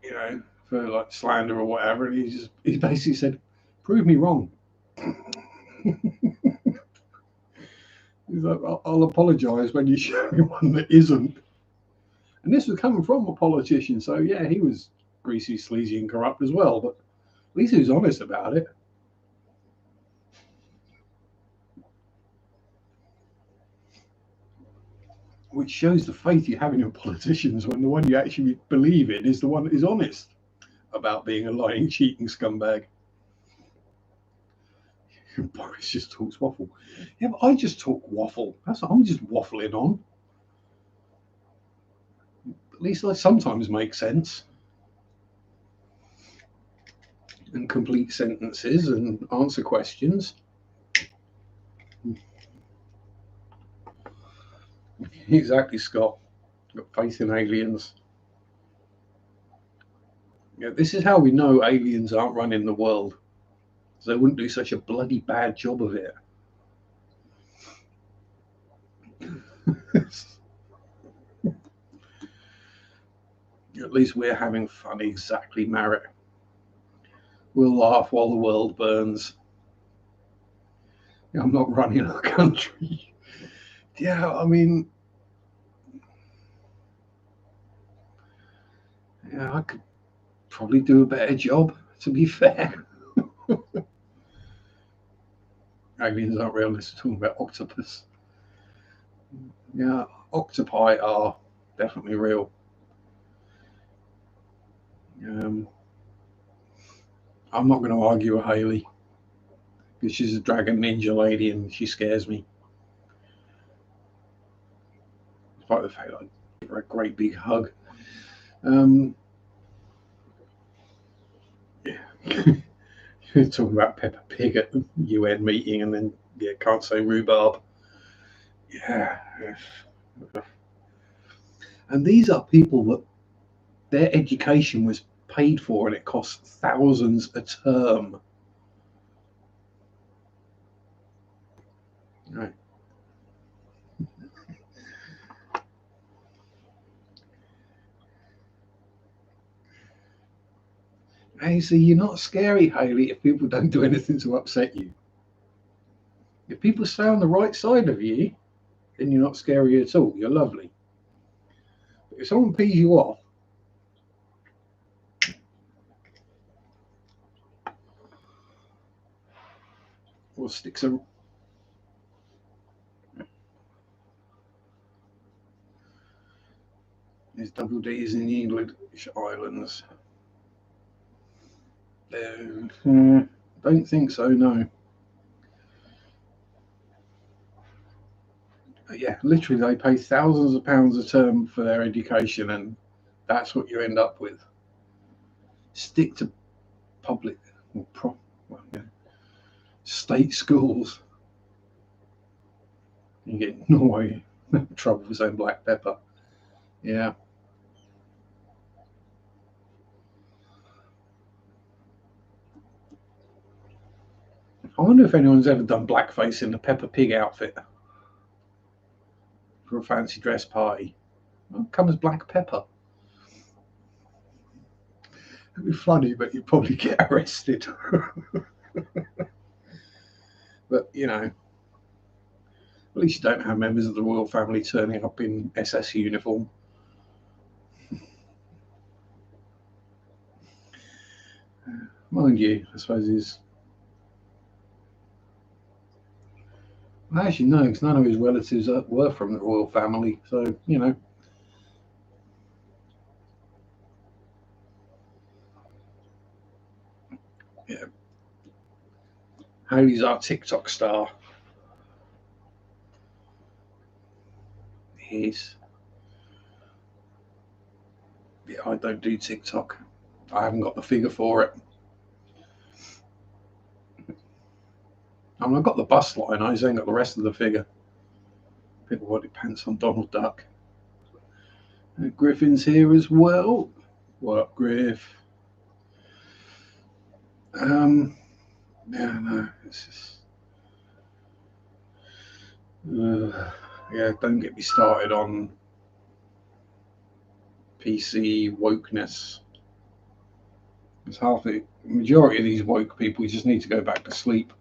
You know, for like slander or whatever. And he basically said, "Prove me wrong." He's like, "I'll apologise when you show me one that isn't." And this was coming from a politician, so yeah, he was greasy, sleazy, and corrupt as well. But at least he was honest about it. Which shows the faith you have in your politicians when the one you actually believe in is the one that is honest about being a lying, cheating scumbag. Boris just talks waffle. Yeah, but I just talk waffle. I'm just waffling on. At least I sometimes make sense and complete sentences and answer questions. Exactly, Scott. Got faith in aliens. Yeah, this is how we know aliens aren't running the world. They wouldn't do such a bloody bad job of it. At least we're having fun. Exactly, Marek. We'll laugh while the world burns. I'm not running our country. Yeah, I mean, yeah, I could probably do a better job, to be fair. Aliens aren't real. Let's talk about octopus. Yeah, octopi are definitely real. I'm not going to argue with Haley because she's a dragon ninja lady and she scares me. Despite the fact I give her a great big hug. Yeah. Talking about Peppa Pig at the UN meeting and then can't say rhubarb. Yeah. And these are people that their education was paid for and it costs thousands a term. Right. Hey, so you're not scary, Haley, if people don't do anything to upset you. If people stay on the right side of you, then you're not scary at all. You're lovely. But if someone pees you off, or sticks a there's double D's in the English Islands. Don't think so, no. But yeah, literally, they pay thousands of pounds a term for their education, and that's what you end up with. Stick to public or state schools. You get no way trouble for saying black pepper. Yeah. I wonder if anyone's ever done blackface in the Peppa Pig outfit for a fancy dress party. Well, come as Black Pepper. It'd be funny, but you'd probably get arrested. But at least you don't have members of the royal family turning up in SS uniform. Mind you, I suppose actually no, because none of his relatives were from the royal family. So yeah. Hayley's our TikTok star. He's Yeah, I don't do TikTok. I haven't got the figure for it. I mean, I've got the bust line. I just ain't got the rest of the figure. People wanted pants on Donald Duck. Griffin's here as well. What up, Griff? Yeah, no, it's just. Yeah, don't get me started on PC wokeness. It's half the majority of these woke people just need to go back to sleep.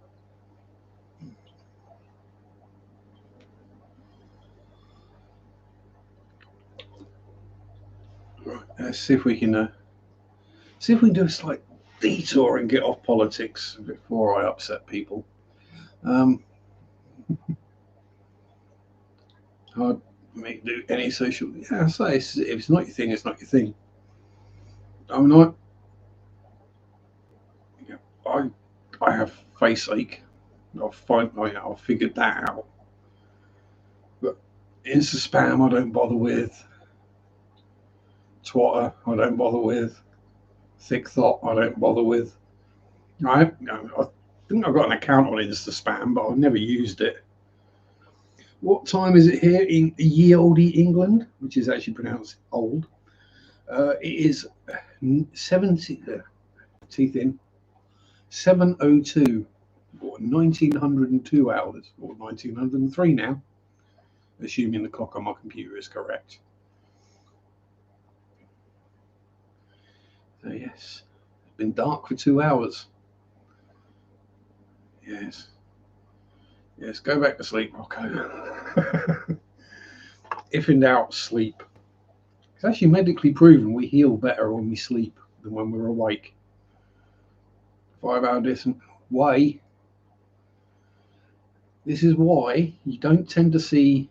Right, let's see if we can do a slight detour and get off politics before I upset people. I'd make do any social. Yeah, I say if it's not your thing, it's not your thing. I'm not. I I have face ache. I've figured that out. But Insta spam, I don't bother with. Twitter, I don't bother with. Thick thought, I don't bother with. I think I've got an account on Insta spam, but I've never used it. What time is it here in ye olde England, which is actually pronounced old? It is 70 teeth in 7:02 or 1902 hours or 1903 now, assuming the clock on my computer is correct. So yes, it's been dark for 2 hours. Yes. Yes, go back to sleep, Rocco. If in doubt, sleep. It's actually medically proven we heal better when we sleep than when we're awake. 5 hour distance. Why? This is why you don't tend to see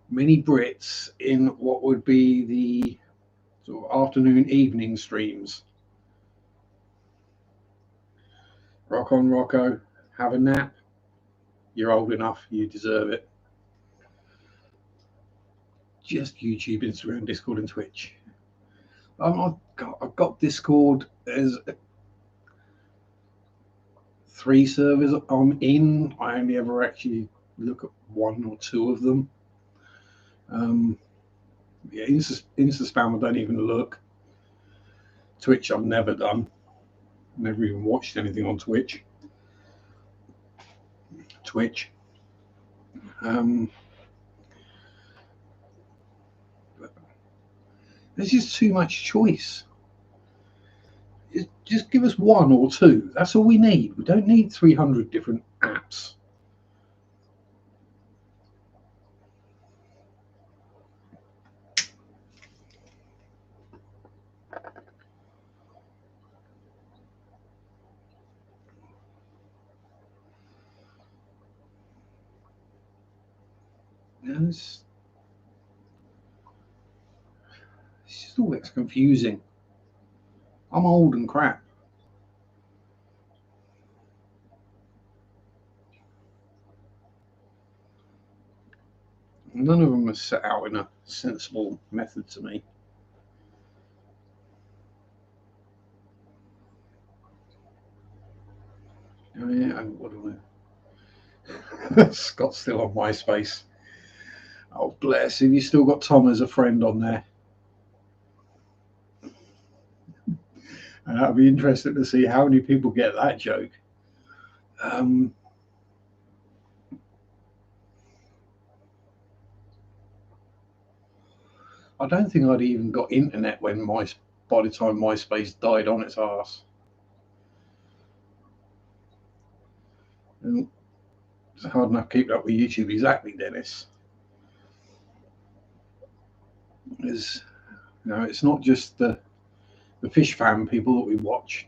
many Brits in what would be the sort of afternoon evening streams. Rock on, Rocco. Have a nap. You're old enough. You deserve it. Just YouTube, Instagram, Discord, and Twitch. I've got Discord. There's 3 servers I'm in. I only ever actually look at 1 or 2 of them. Yeah, Insta spam, I don't even look. Twitch, I've never done. Never even watched anything on Twitch. There's just too much choice. Just give us 1 or 2. That's all we need. We don't need 300 different apps. It's just always confusing. I'm old and crap. None of them are set out in a sensible method to me. Oh yeah, what do I? Scott's still on MySpace. Oh bless. Have you still got Tom as a friend on there? And I'd be interested to see how many people get that joke. I don't think I'd even got internet when by the time MySpace died on its arse. And it's hard enough keeping up with YouTube. Exactly, Dennis. It's, you know, it's not just the fish fan people that we watch.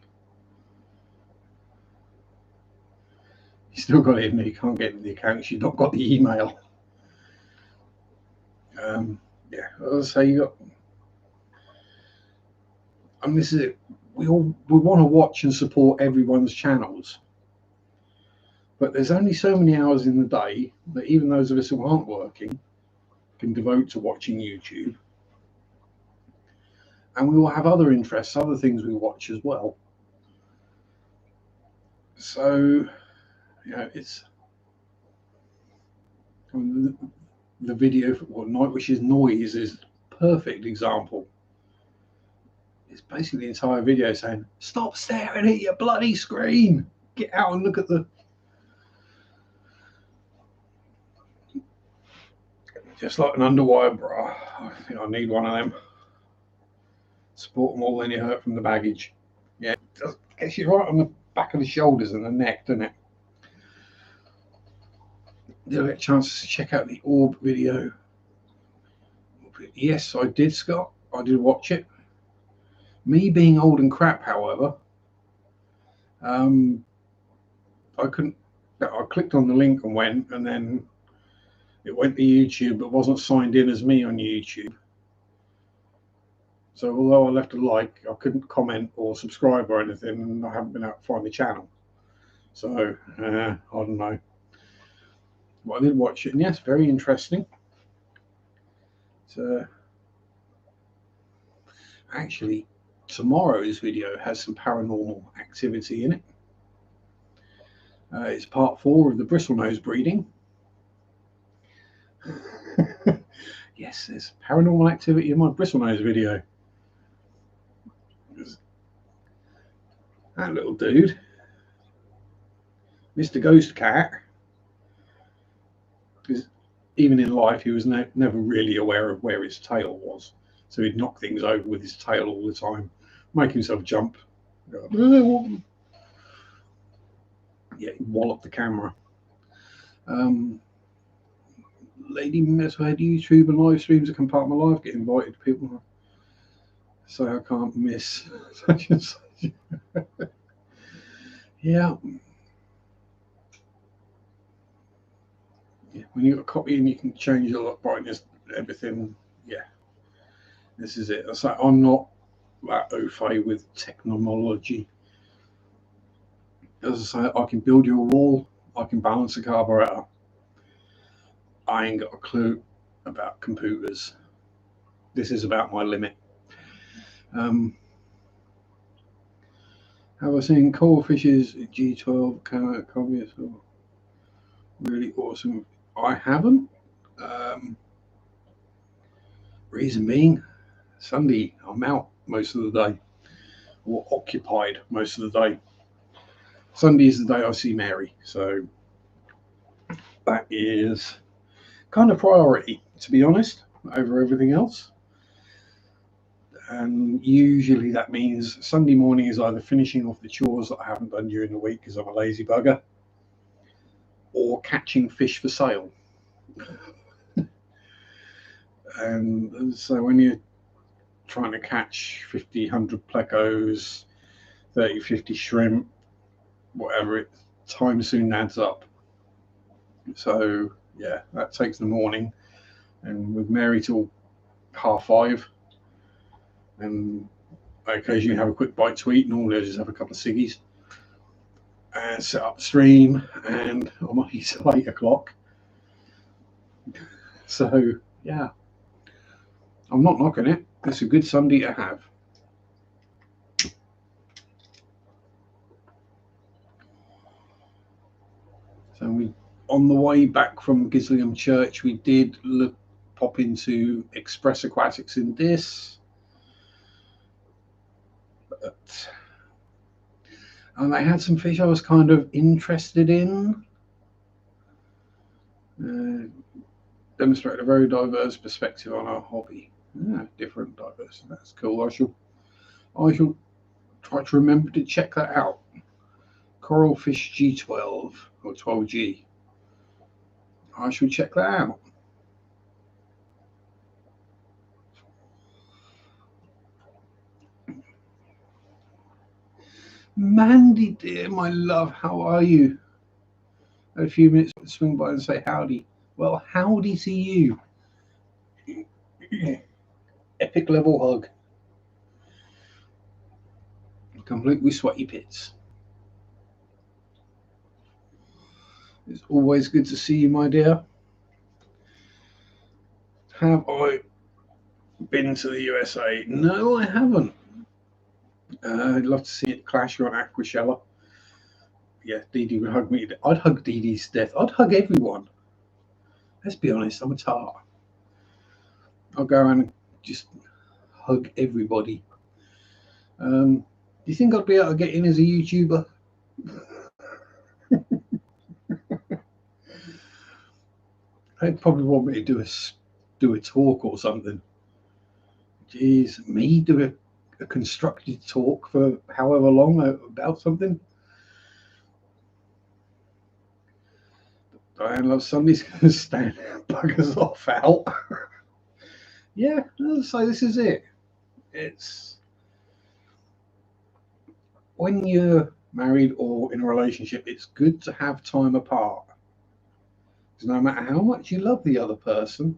You still got it in there. You can't get in the accounts. You've not got the email. Yeah, as I say, you got. And this is it. We want to watch and support everyone's channels, but there's only so many hours in the day that even those of us who aren't working can devote to watching YouTube. And we will have other interests, other things we watch as well. So, you know, it's the video for Night Wish's Noise is a perfect example. It's basically the entire video saying, "Stop staring at your bloody screen. Get out and look at the." Just like an underwire bra. I think I need one of them. Support them all, then you hurt from the baggage. Yeah, it just gets you right on the back of the shoulders and the neck, doesn't it? Did I get a chance to check out the Orb video? Yes, I did, Scott. I did watch it. Me being old and crap, however, I couldn't. I clicked on the link and went, and then it went to YouTube, but wasn't signed in as me on YouTube. So although I left a like, I couldn't comment or subscribe or anything, and I haven't been able to find the channel. So I don't know. But I did watch it, and yes, very interesting. So actually, tomorrow's video has some paranormal activity in it. It's part 4 of the bristlenose breeding. Yes, there's paranormal activity in my bristlenose video. That little dude, Mr. Ghost Cat, because even in life he was never really aware of where his tail was. So he'd knock things over with his tail all the time, make himself jump. Yeah, he'd wallop the camera. Lady Metalhead YouTube and live streams that can part of my life, get invited to people. So I can't miss such and such. Yeah. Yeah. When you've got a copy and you can change the brightness, everything. Yeah. This is it. It's like I'm not that au fait with technology. As I say, I can build you a wall, I can balance a carburetor. I ain't got a clue about computers. This is about my limit. Have I seen coral fishes G12 Cobius? Really awesome. I haven't. Reason being, Sunday I'm out most of the day, or occupied most of the day. Sunday is the day I see Mary, so that is kind of priority, to be honest, over everything else. And usually that means Sunday morning is either finishing off the chores that I haven't done during the week because I'm a lazy bugger, or catching fish for sale. And so when you're trying to catch 50, 100 plecos, 30, 50 shrimp, whatever, time soon adds up. So yeah, that takes the morning, and with Mary till 5:30, and I occasionally have a quick bite to eat. Normally I just have a couple of ciggies and set up the stream, and I'm on till 8 o'clock. So yeah, I'm not knocking it. It's a good Sunday to have. So we, on the way back from Gislingham Church, we did pop into Express Aquatics in this. And they had some fish I was kind of interested in. Demonstrate a very diverse perspective on our hobby. Yeah, different, diverse. That's cool. I shall I shall try to remember to check that out. Coralfish G12 or 12G. I shall check that out. Mandy, dear, my love, how are you? Had a few minutes to swing by and say howdy. Well, howdy to you. Epic level hug. Complete with sweaty pits. It's always good to see you, my dear. Have I been to the USA? No, I haven't. I'd love to see it clash on Aquashella. Yeah, Dee Dee would hug me. I'd hug Dee Dee's death. I'd hug everyone. Let's be honest, I'm a tart. I'll go around and just hug everybody. Do you think I'd be able to get in as a YouTuber? They'd probably want me to do a talk or something. Jeez, me do a constructed talk for however long about something. Diane loves somebody's going to stand buggers off out. Yeah, so this is it. It's when you're married or in a relationship, it's good to have time apart. Because no matter how much you love the other person,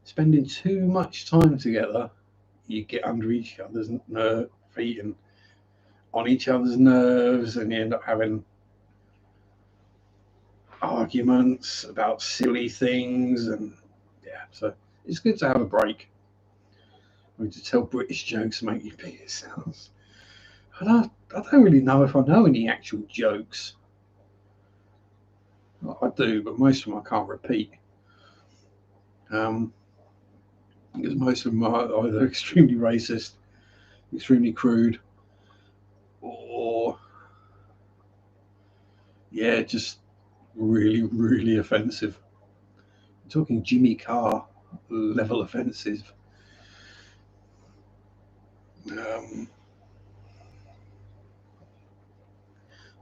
spending too much time together, you get under each other's feet and on each other's nerves, and you end up having arguments about silly things. And yeah, so it's good to have a break. I mean, to tell British jokes make you pee yourselves. I don't really know if I know any actual jokes. I do, but most of them I can't repeat. Because most of them are either extremely racist, extremely crude, or yeah, just really, really offensive. I'm talking Jimmy Carr level offensive.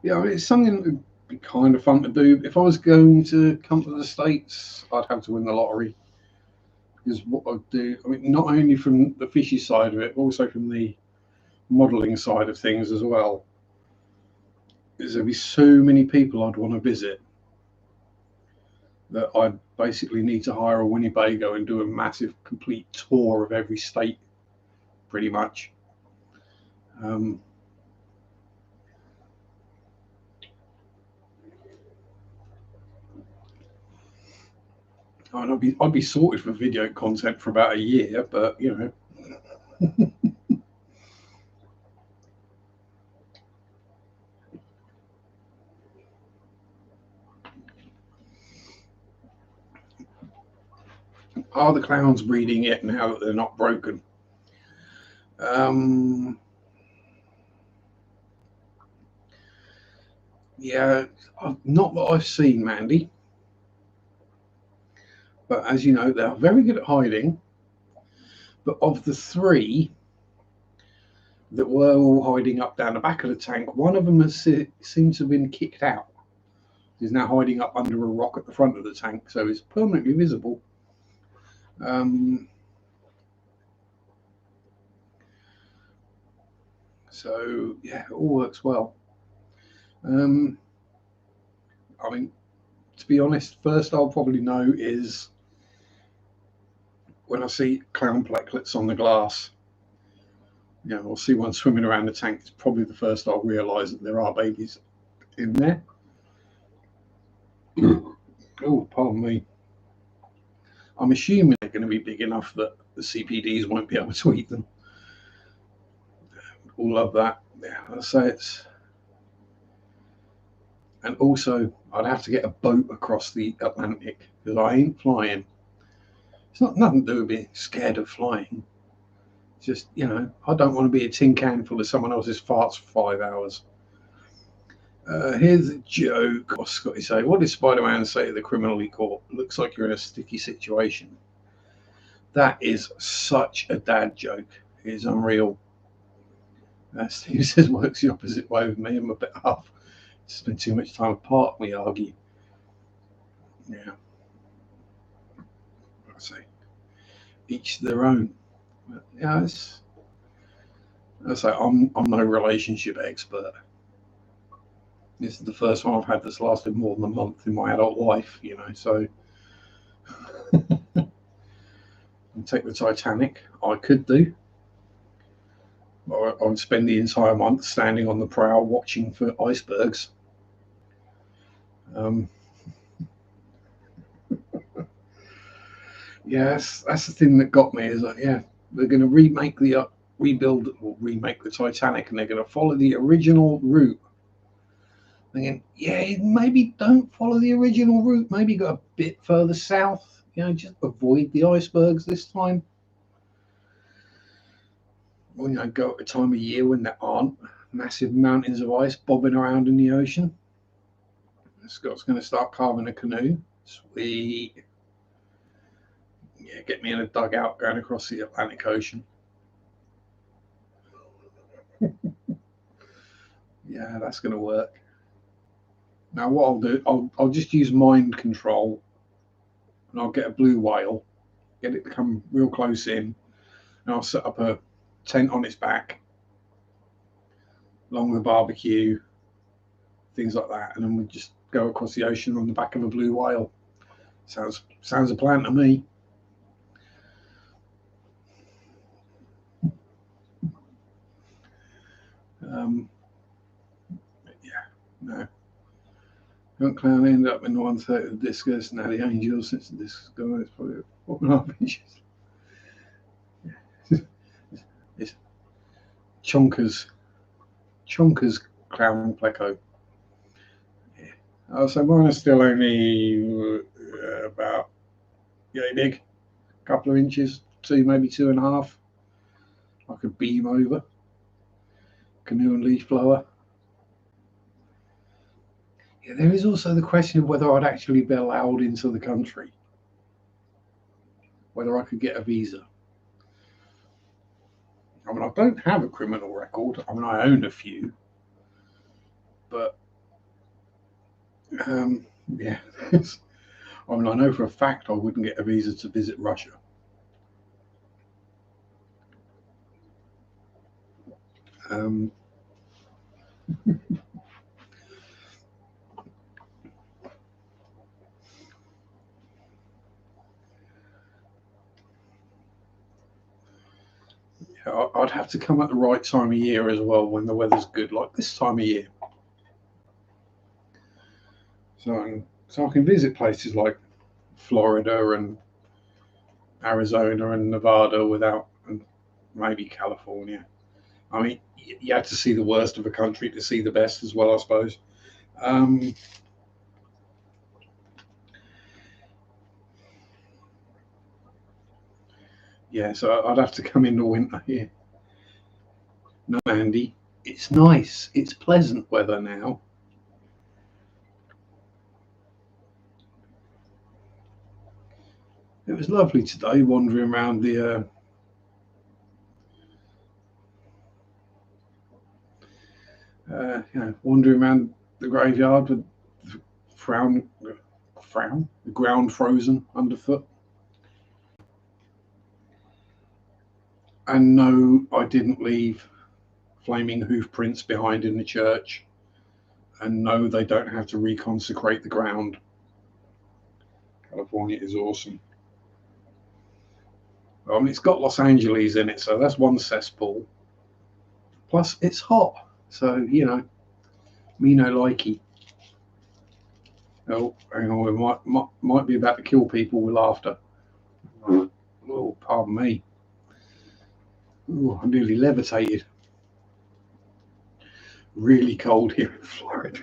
Yeah, I mean, it's something that would be kind of fun to do. If I was going to come to the States, I'd have to win the lottery. Because what I'd do, I mean, not only from the fishy side of it, but also from the modelling side of things as well, is there'd be so many people I'd want to visit that I'd basically need to hire a Winnebago and do a massive, complete tour of every state, pretty much. I'd be sorted for video content for about a year, but you know. Are the clowns breeding yet now that they're not broken? Yeah, not that I've seen, Mandy. But as you know, they're very good at hiding. But of the three that were all hiding up down the back of the tank, one of them has seemed to have been kicked out. He's now hiding up under a rock at the front of the tank, so it's permanently visible. So yeah, it all works well. I mean, to be honest, first I'll probably know is when I see clown platelets on the glass. You know, I'll see one swimming around the tank. It's probably the first I'll realise that there are babies in there. Oh, pardon me. I'm assuming they're going to be big enough that the CPDs won't be able to eat them. All love that. Yeah, I'll say it's. And also, I'd have to get a boat across the Atlantic because I ain't flying. It's not nothing to do with being scared of flying. It's just, you know, I don't want to be a tin can full of someone else's farts for 5 hours. Here's a joke. What's Scotty say? What did Spider-Man say to the criminal he caught? Looks like you're in a sticky situation. That is such a dad joke. is unreal. Steve says works the opposite way with me. I'm a bit off. Spend too much time apart, we argue. Yeah. I say each their own. But, yeah, I'm no relationship expert. This is the first one I've had that's lasted more than a month in my adult life, so take the Titanic, I could do. I would spend the entire month standing on the prow watching for icebergs. Yes, that's the thing that got me, is that, they're going to remake the Titanic, and they're going to follow the original route. Thinking, maybe don't follow the original route. Maybe go a bit further south. Just avoid the icebergs this time. Or go at a time of year when there aren't massive mountains of ice bobbing around in the ocean. Scott's going to start carving a canoe. Sweet. Yeah, get me in a dugout going across the Atlantic Ocean. Yeah, that's going to work. Now what I'll do, I'll just use mind control, and I'll get a blue whale, get it to come real close in, and I'll set up a tent on its back, along with a barbecue, things like that, and then we just go across the ocean on the back of a blue whale. Sounds a plan to me. No. Front clown ended up in the 1/3 of the discus. Now the angel, since the discus gone, it's probably 4.5 inches. It's Chonker's clown pleco. Yeah. So mine is still only about big, a couple of inches, maybe 2.5. I could beam over. Canoe and leaf blower. Yeah, there is also the question of whether I'd actually be allowed into the country, whether I could get a visa. I mean, I don't have a criminal record. I mean, I own a few, but yeah. I mean, I know for a fact I wouldn't get a visa to visit Russia. I'd have to come at the right time of year as well, when the weather's good, like this time of year. So I can visit places like Florida and Arizona and Nevada and maybe California. I mean, you had to see the worst of a country to see the best as well, I suppose. Yeah, so I'd have to come in the winter here. No, Andy, it's nice. It's pleasant weather now. It was lovely today, wandering around wandering around the graveyard with the ground frozen underfoot. And no, I didn't leave flaming hoof prints behind in the church. And no, they don't have to reconsecrate the ground. California is awesome. I mean, it's got Los Angeles in it, so that's one cesspool. Plus, it's hot, so me no likey. Oh, hang on, we might be about to kill people with laughter. Oh, pardon me. Oh, I nearly levitated. Really cold here in Florida.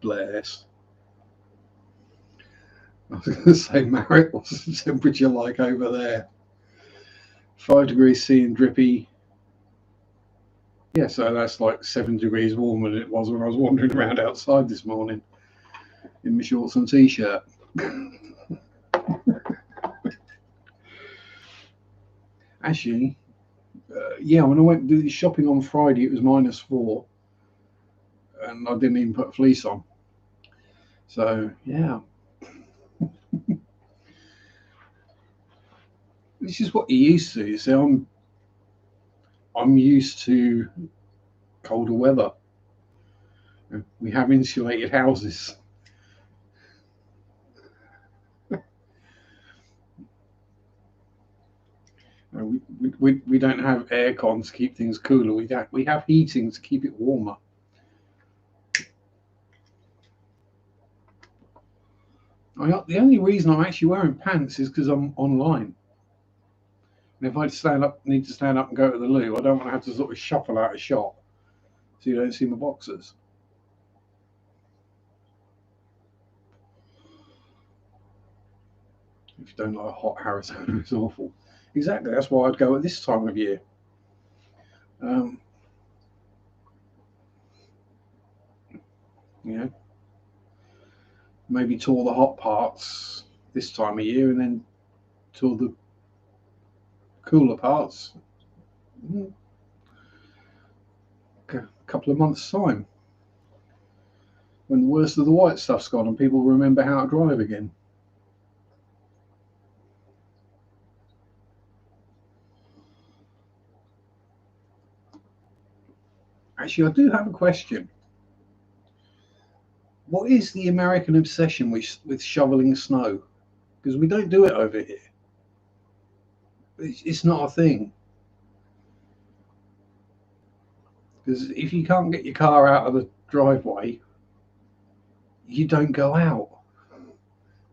Bless. I was going to say, Marek, what's the temperature like over there? 5 degrees C and drippy. Yeah, so that's like 7 degrees warmer than it was when I was wandering around outside this morning in my shorts and t-shirt. Actually, yeah, when I went to do the shopping on Friday, it was -4, and I didn't even put a fleece on. So yeah, this is what you're used to. You see, I'm used to colder weather. We have insulated houses. We don't have aircon to keep things cooler. We have heating to keep it warmer. The only reason I'm actually wearing pants is because I'm online. And if I need to stand up and go to the loo, I don't want to have to sort of shuffle out of shot so you don't see my boxers. If you don't like hot Arizona, it's awful. Exactly, that's why I'd go at this time of year. Um, you know, maybe tour the hot parts this time of year and then tour the cooler parts a couple of months' time when the worst of the white stuff's gone and people remember how to drive again. Actually, I do have a question. What is the American obsession with shoveling snow? Because we don't do it over here. It's not a thing. Because if you can't get your car out of the driveway, you don't go out.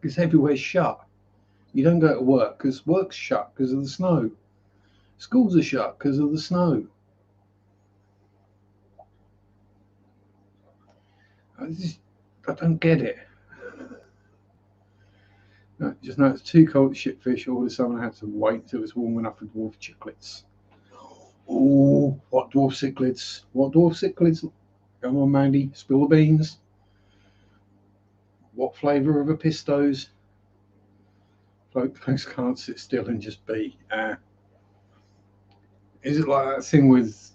Because everywhere's shut. You don't go to work because work's shut because of the snow. Schools are shut because of the snow. I don't get it. No, just know it's too cold to ship fish. All of a sudden I had to wait until it's warm enough for dwarf cichlids. Oh, what dwarf cichlids? What dwarf cichlids? Come on, Mandy, spill the beans. What flavour of a pistos? Folks can't sit still and just be. Is it like that thing with?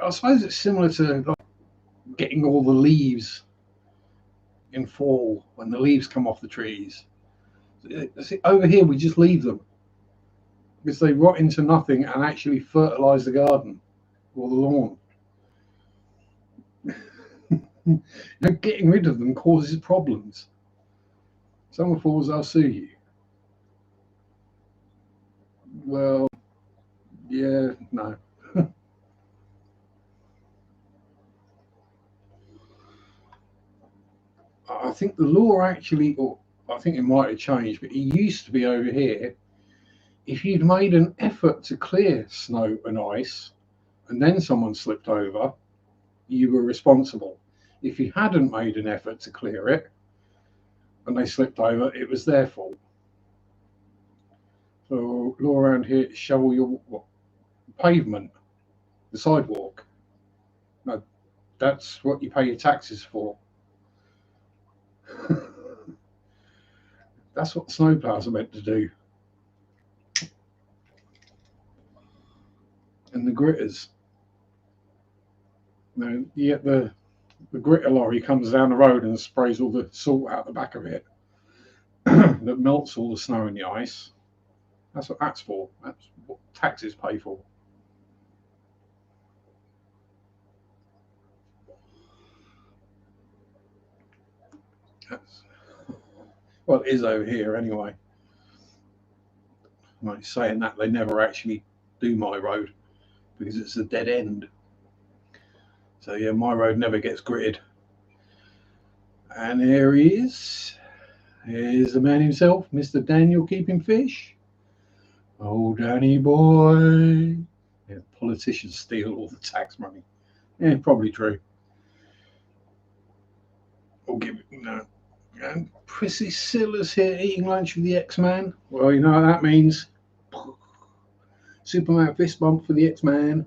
I suppose it's similar to like getting all the leaves in fall when the leaves come off the trees. See, over here we just leave them because they rot into nothing and actually fertilise the garden or the lawn. Getting rid of them causes problems. Someone falls, I'll sue you. Well, yeah, no. I think the law actually, or I think it might have changed, but it used to be over here. If you'd made an effort to clear snow and ice, and then someone slipped over, you were responsible. If you hadn't made an effort to clear it, and they slipped over, it was their fault. So law around here, shovel your pavement, the sidewalk. No, that's what you pay your taxes for. That's what snowplows are meant to do. And the gritters. You get the gritter lorry comes down the road and sprays all the salt out the back of it that melts all the snow and the ice. That's what that's for. That's what taxes pay for. That's, well, it is over here anyway. Like saying that, they never actually do my road because it's a dead end. So yeah, my road never gets gritted. And there he is. Here's the man himself, Mr. Daniel Keeping Fish. Oh, Danny boy. Yeah, politicians steal all the tax money. Yeah, probably true. Or give it, no. And Prissy Silla's here eating lunch with the X-Man. Well, you know what that means. Superman fist bump for the X-Man.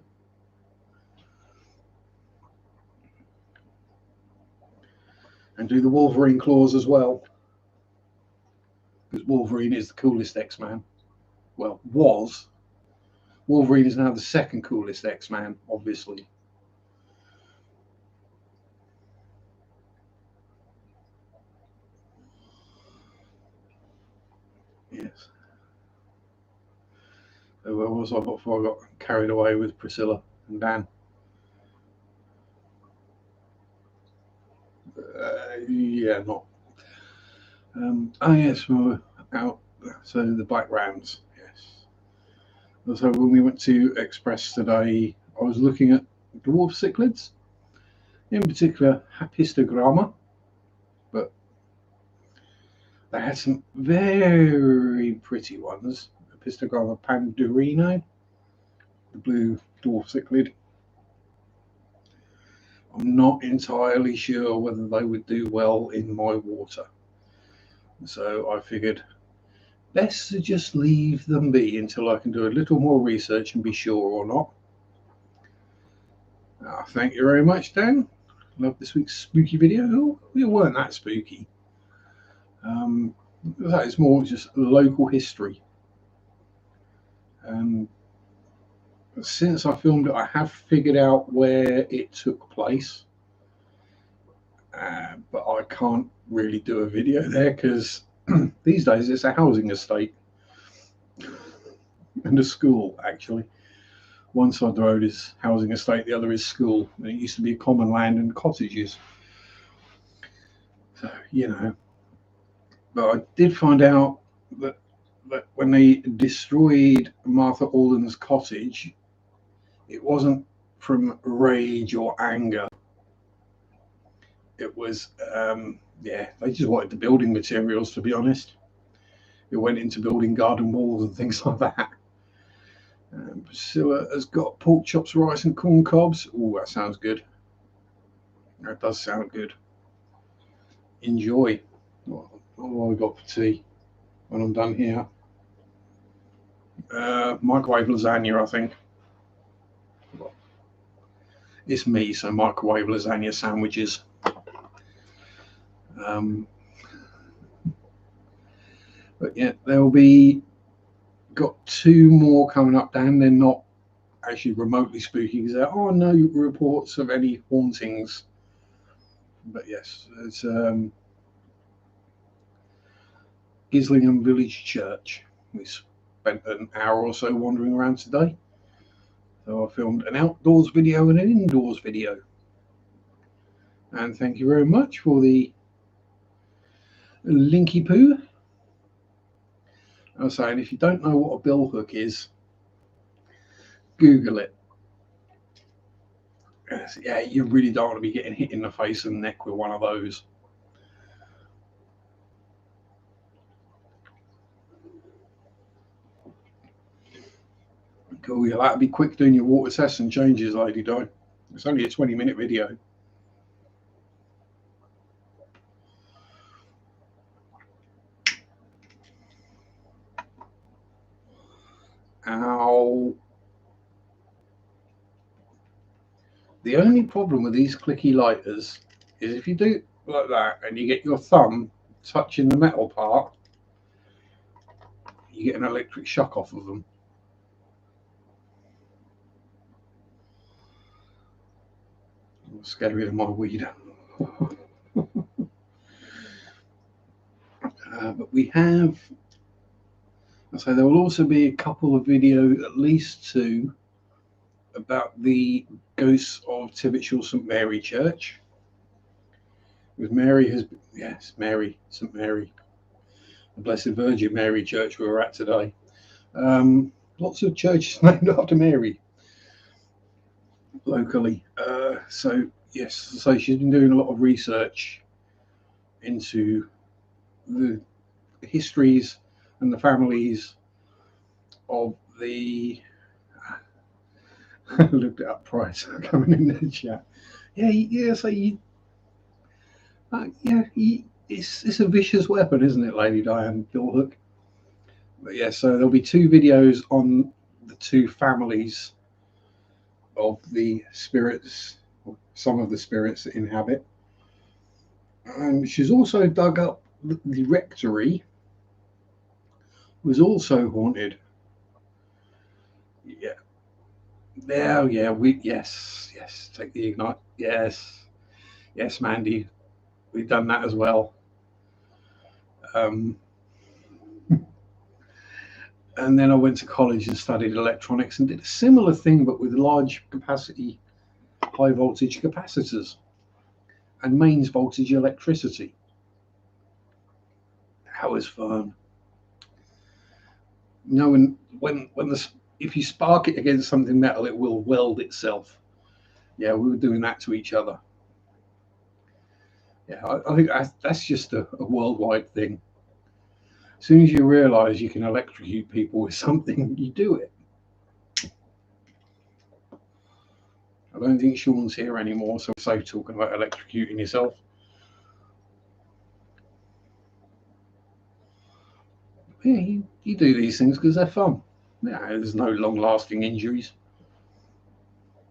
And do the Wolverine claws as well. Because Wolverine is the coolest X-Man. Well, was. Wolverine is now the second coolest X-Man, obviously. Yes. So where was I before I got carried away with Priscilla and Dan? Yeah, not. Oh yes, we were out. So the Black Rams. Yes. So when we went to Express today, I was looking at dwarf cichlids, in particular Hapistogramma, but they had some very pretty ones. Hapistogramma pandurino, the blue dwarf cichlid. I'm not entirely sure whether they would do well in my water. So I figured best to just leave them be until I can do a little more research and be sure or not. Thank you very much, Dan. Love this week's spooky video. Oh, it weren't that spooky. That is more just local history. Since I filmed it, I have figured out where it took place. But I can't really do a video there because these days it's a housing estate and a school, actually. One side of the road is housing estate, the other is school, and it used to be common land and cottages. So, you know. But I did find out that when they destroyed Martha Alden's cottage, it wasn't from rage or anger. It was, they just wanted the building materials, to be honest. It went into building garden walls and things like that. Priscilla has got pork chops, rice, and corn cobs. Oh, that sounds good. That does sound good. Enjoy. What have I got for tea when I'm done here? Microwave lasagna, I think. It's me, so microwave lasagna sandwiches. But yeah, there'll be got two more coming up, Dan. They're not actually remotely spooky because there are no reports of any hauntings. But yes, it's Gislingham Village Church. We spent an hour or so wandering around today. So I filmed an outdoors video and an indoors video. And thank you very much for the linky poo. I was saying, if you don't know what a billhook is, Google it. Yeah, you really don't want to be getting hit in the face and neck with one of those. Cool, you'll have to be quick doing your water tests and changes, Lady Di. It's only a 20-minute video. Ow. The only problem with these clicky lighters is if you do it like that and you get your thumb touching the metal part, you get an electric shock off of them. I'm scarier than my weed. But we have, so there will also be a couple of videos, at least two, about the ghosts of Tibbetshall St Mary Church. Because Mary has, yes, Mary, St Mary, the Blessed Virgin Mary Church we were at today. Lots of churches named after Mary locally. So yes, so she's been doing a lot of research into the histories and the families of the looked it up price coming in the chat. So it's a vicious weapon, isn't it, Lady Diane Billhook? But yeah, so there'll be two videos on the two families of the spirits, some of the spirits that inhabit. And she's also dug up the rectory, was also haunted. Yeah. Yeah, yeah, yes, take the ignite. Yes, Mandy, we've done that as well. Um, and then I went to college and studied electronics and did a similar thing, but with large capacity, high voltage capacitors and mains voltage electricity. That was fun. You know, when the if you spark it against something metal, it will weld itself. Yeah, we were doing that to each other. Yeah, I think that's just a worldwide thing. As soon as you realise you can electrocute people with something, you do it. I don't think Sean's here anymore, so it's safe talking about electrocuting yourself. Yeah, you do these things because they're fun. Yeah, there's no long-lasting injuries.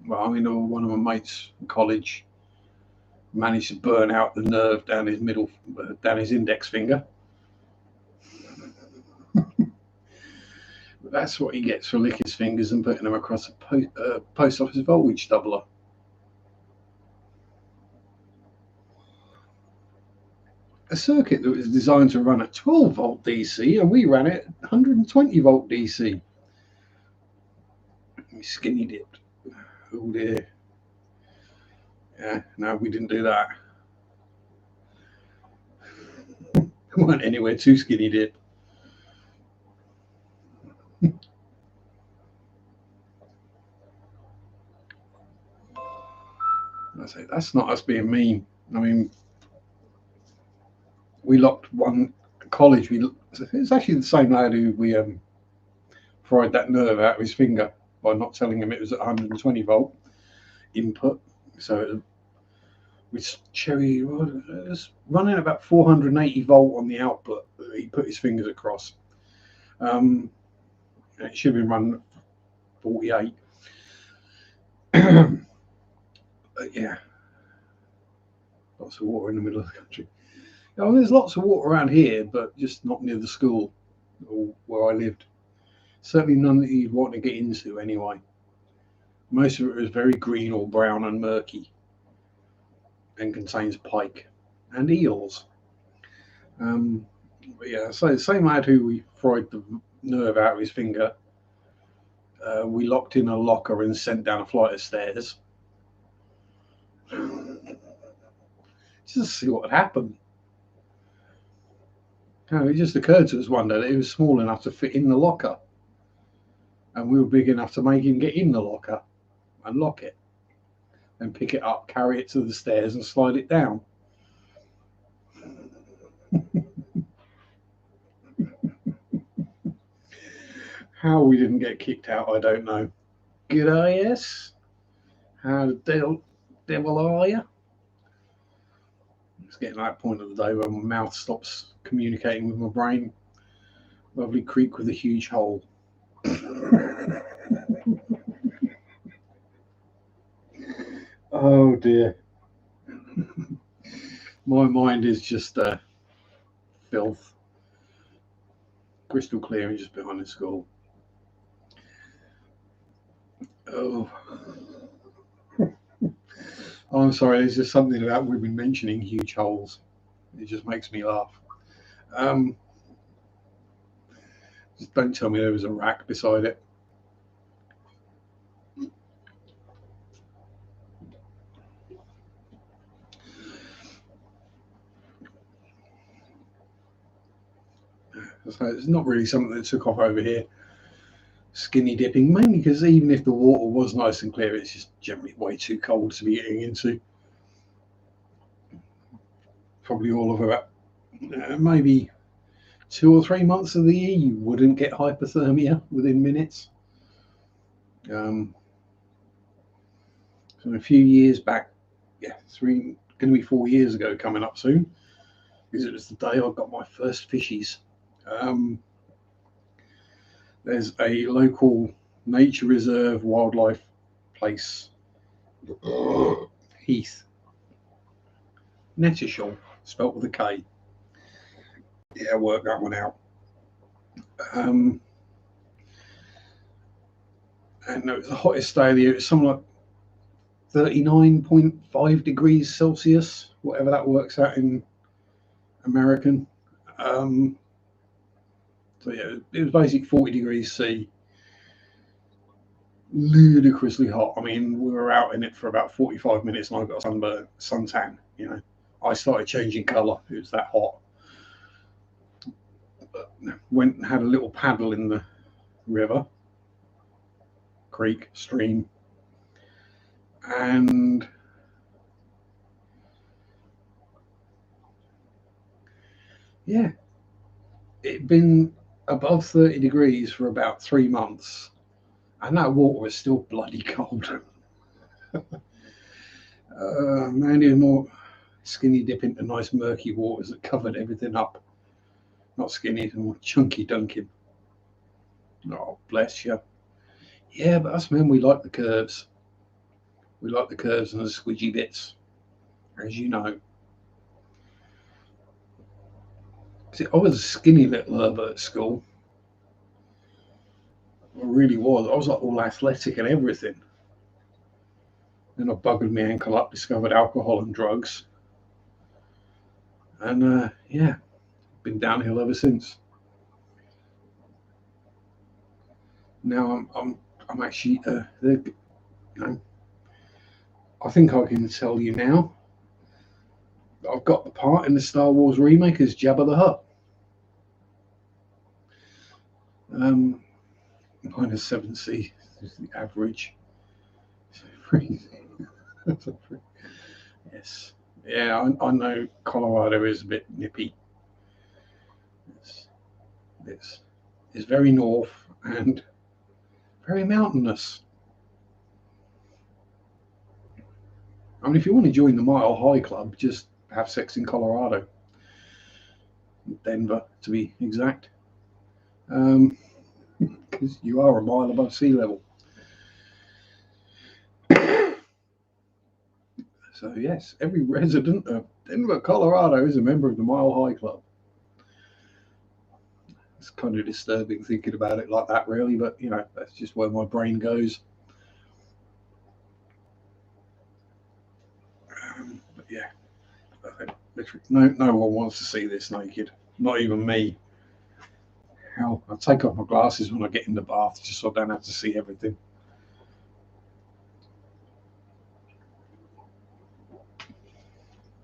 Well, I mean, one of my mates in college managed to burn out the nerve down his down his index finger. That's what he gets for licking his fingers and putting them across a post office voltage doubler. A circuit that was designed to run at 12 volt DC, and we ran it at 120 volt DC. We skinny dipped. Oh dear. Yeah, no, we didn't do that. We weren't anywhere too skinny dip. I say that's not us being mean. I mean, we locked one college. It's actually the same lad who we fried that nerve out of his finger by not telling him it was at 120 volt input. So it was cherry it was running about 480 volt on the output. He put his fingers across. It should have been running 48. But yeah, lots of water in the middle of the country. I mean, there's lots of water around here, but just not near the school or where I lived. Certainly none that you'd want to get into anyway. Most of it is very green or brown and murky and contains pike and eels. Um, but yeah, so the same lad who we fried the nerve out of his finger, we locked in a locker and sent down a flight of stairs just to see what would happen. It just occurred to us one day that he was small enough to fit in the locker, and we were big enough to make him get in the locker and lock it, and pick it up, carry it to the stairs, and slide it down. How we didn't get kicked out, I don't know. G'day, yes. How the devil are you? It's getting to that point of the day where my mouth stops communicating with my brain. Lovely creek with a huge hole. Oh dear. My mind is just filth. Crystal clear and just behind the school. Oh. I'm sorry, there's just something about women mentioning huge holes. It just makes me laugh. Um, just don't tell me there was a rack beside it. So it's not really something that took off over here. Skinny dipping, mainly because even if the water was nice and clear, it's just generally way too cold to be getting into. Probably all of about maybe 2 or 3 months of the year, you wouldn't get hypothermia within minutes. So a few years back, yeah, going to be 4 years ago, coming up soon, because it was the day I got my first fishies. There's a local nature reserve wildlife place, Heath, Nettishall, spelt with a K. Yeah, work that one out. Um, and it was the hottest day of the year. It was something like 39.5 degrees Celsius, whatever that works out in American. Um, so yeah, it was basically 40 degrees C, ludicrously hot. I mean, we were out in it for about 45 minutes, and I got a suntan. You know, I started changing colour. It was that hot. Went and had a little paddle in the river, creek, stream, and yeah, it'd been above 30 degrees for about 3 months, and that water was still bloody cold. Man, it was more skinny dip into nice murky waters that covered everything up. Not skinny, more chunky dunking. Oh, bless you. Yeah, but us men, we like the curves. We like the curves and the squidgy bits, as you know. See, I was a skinny little herb at school. I really was. I was like all athletic and everything. Then I buggered my ankle up, discovered alcohol and drugs, and yeah, been downhill ever since. Now I'm actually you know, I think I can tell you now. I've got the part in the Star Wars remake as Jabba the Hutt. -7C is the average. Yes. Yeah, I know Colorado is a bit nippy. It's, it's very north and very mountainous. I mean, if you want to join the Mile High Club, just have sex in Colorado, Denver to be exact, because you are a mile above sea level. So yes, every resident of Denver, Colorado, is a member of the Mile High Club. It's kind of disturbing thinking about it like that, really, but you know, that's just where my brain goes. But yeah, literally, no one wants to see this naked, not even me. Hell, I take off my glasses when I get in the bath just so I don't have to see everything.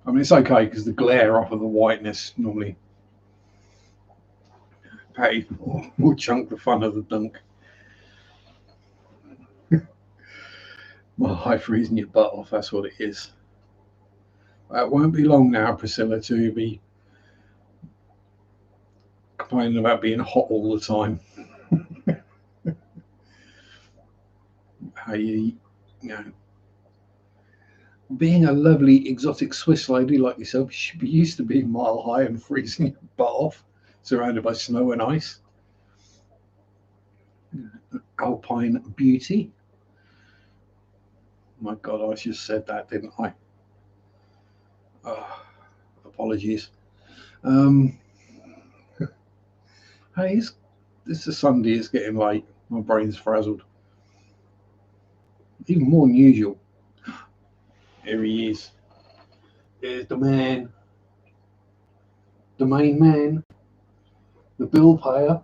I mean, it's okay because the glare off of the whiteness normally will chunk the fun of the dunk. My eye freezing your butt off, that's what it is. It won't be long now, Priscilla, to be complaining about being hot all the time. How you know, being a lovely exotic Swiss lady like yourself, you should be used to being mile high and freezing your butt off, surrounded by snow and ice. Alpine beauty. My God, I just said that, didn't I? Oh, apologies. Um, hey, it's a Sunday. It's getting late. My brain's frazzled. Even more than usual. Here he is. Here's the man. The main man. The bill payer.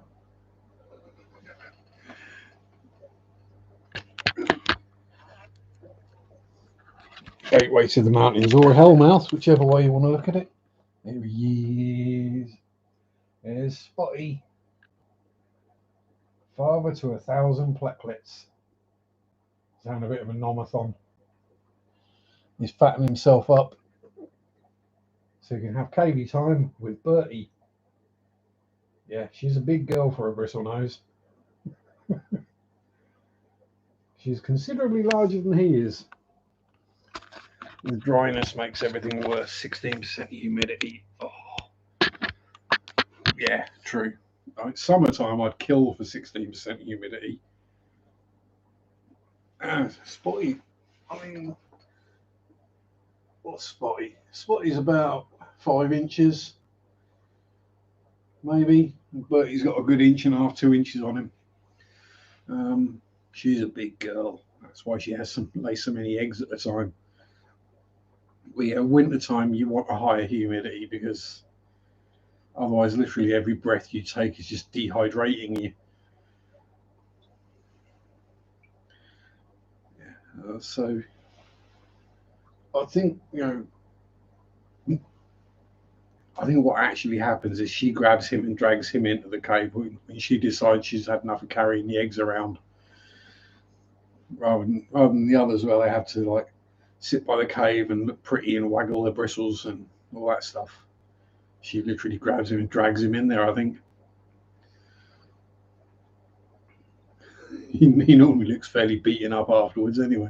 Gateway to the mountains or Hellmouth, whichever way you want to look at it. There he is. There's Spotty. Father to 1,000 platelets. He's having a bit of a nomathon. He's fattening himself up so he can have cavey time with Bertie. Yeah, she's a big girl for a bristle nose. She's considerably larger than he is. The dryness makes everything worse. 16% humidity. Oh, yeah, true. Summertime, I'd kill for 16% humidity. Spotty. I mean, what's Spotty? Spotty's about 5 inches, maybe. But he's got a good 1.5 inches, 2 inches on him. She's a big girl. That's why she has to lay so many eggs at a time. Winter time, you want a higher humidity because otherwise, literally every breath you take is just dehydrating you. So I think I think what actually happens is she grabs him and drags him into the cave when she decides she's had enough of carrying the eggs around, rather than the others where they have to like sit by the cave and look pretty and waggle their bristles and all that stuff. She literally grabs him and drags him in there. I think he normally looks fairly beaten up afterwards. Anyway,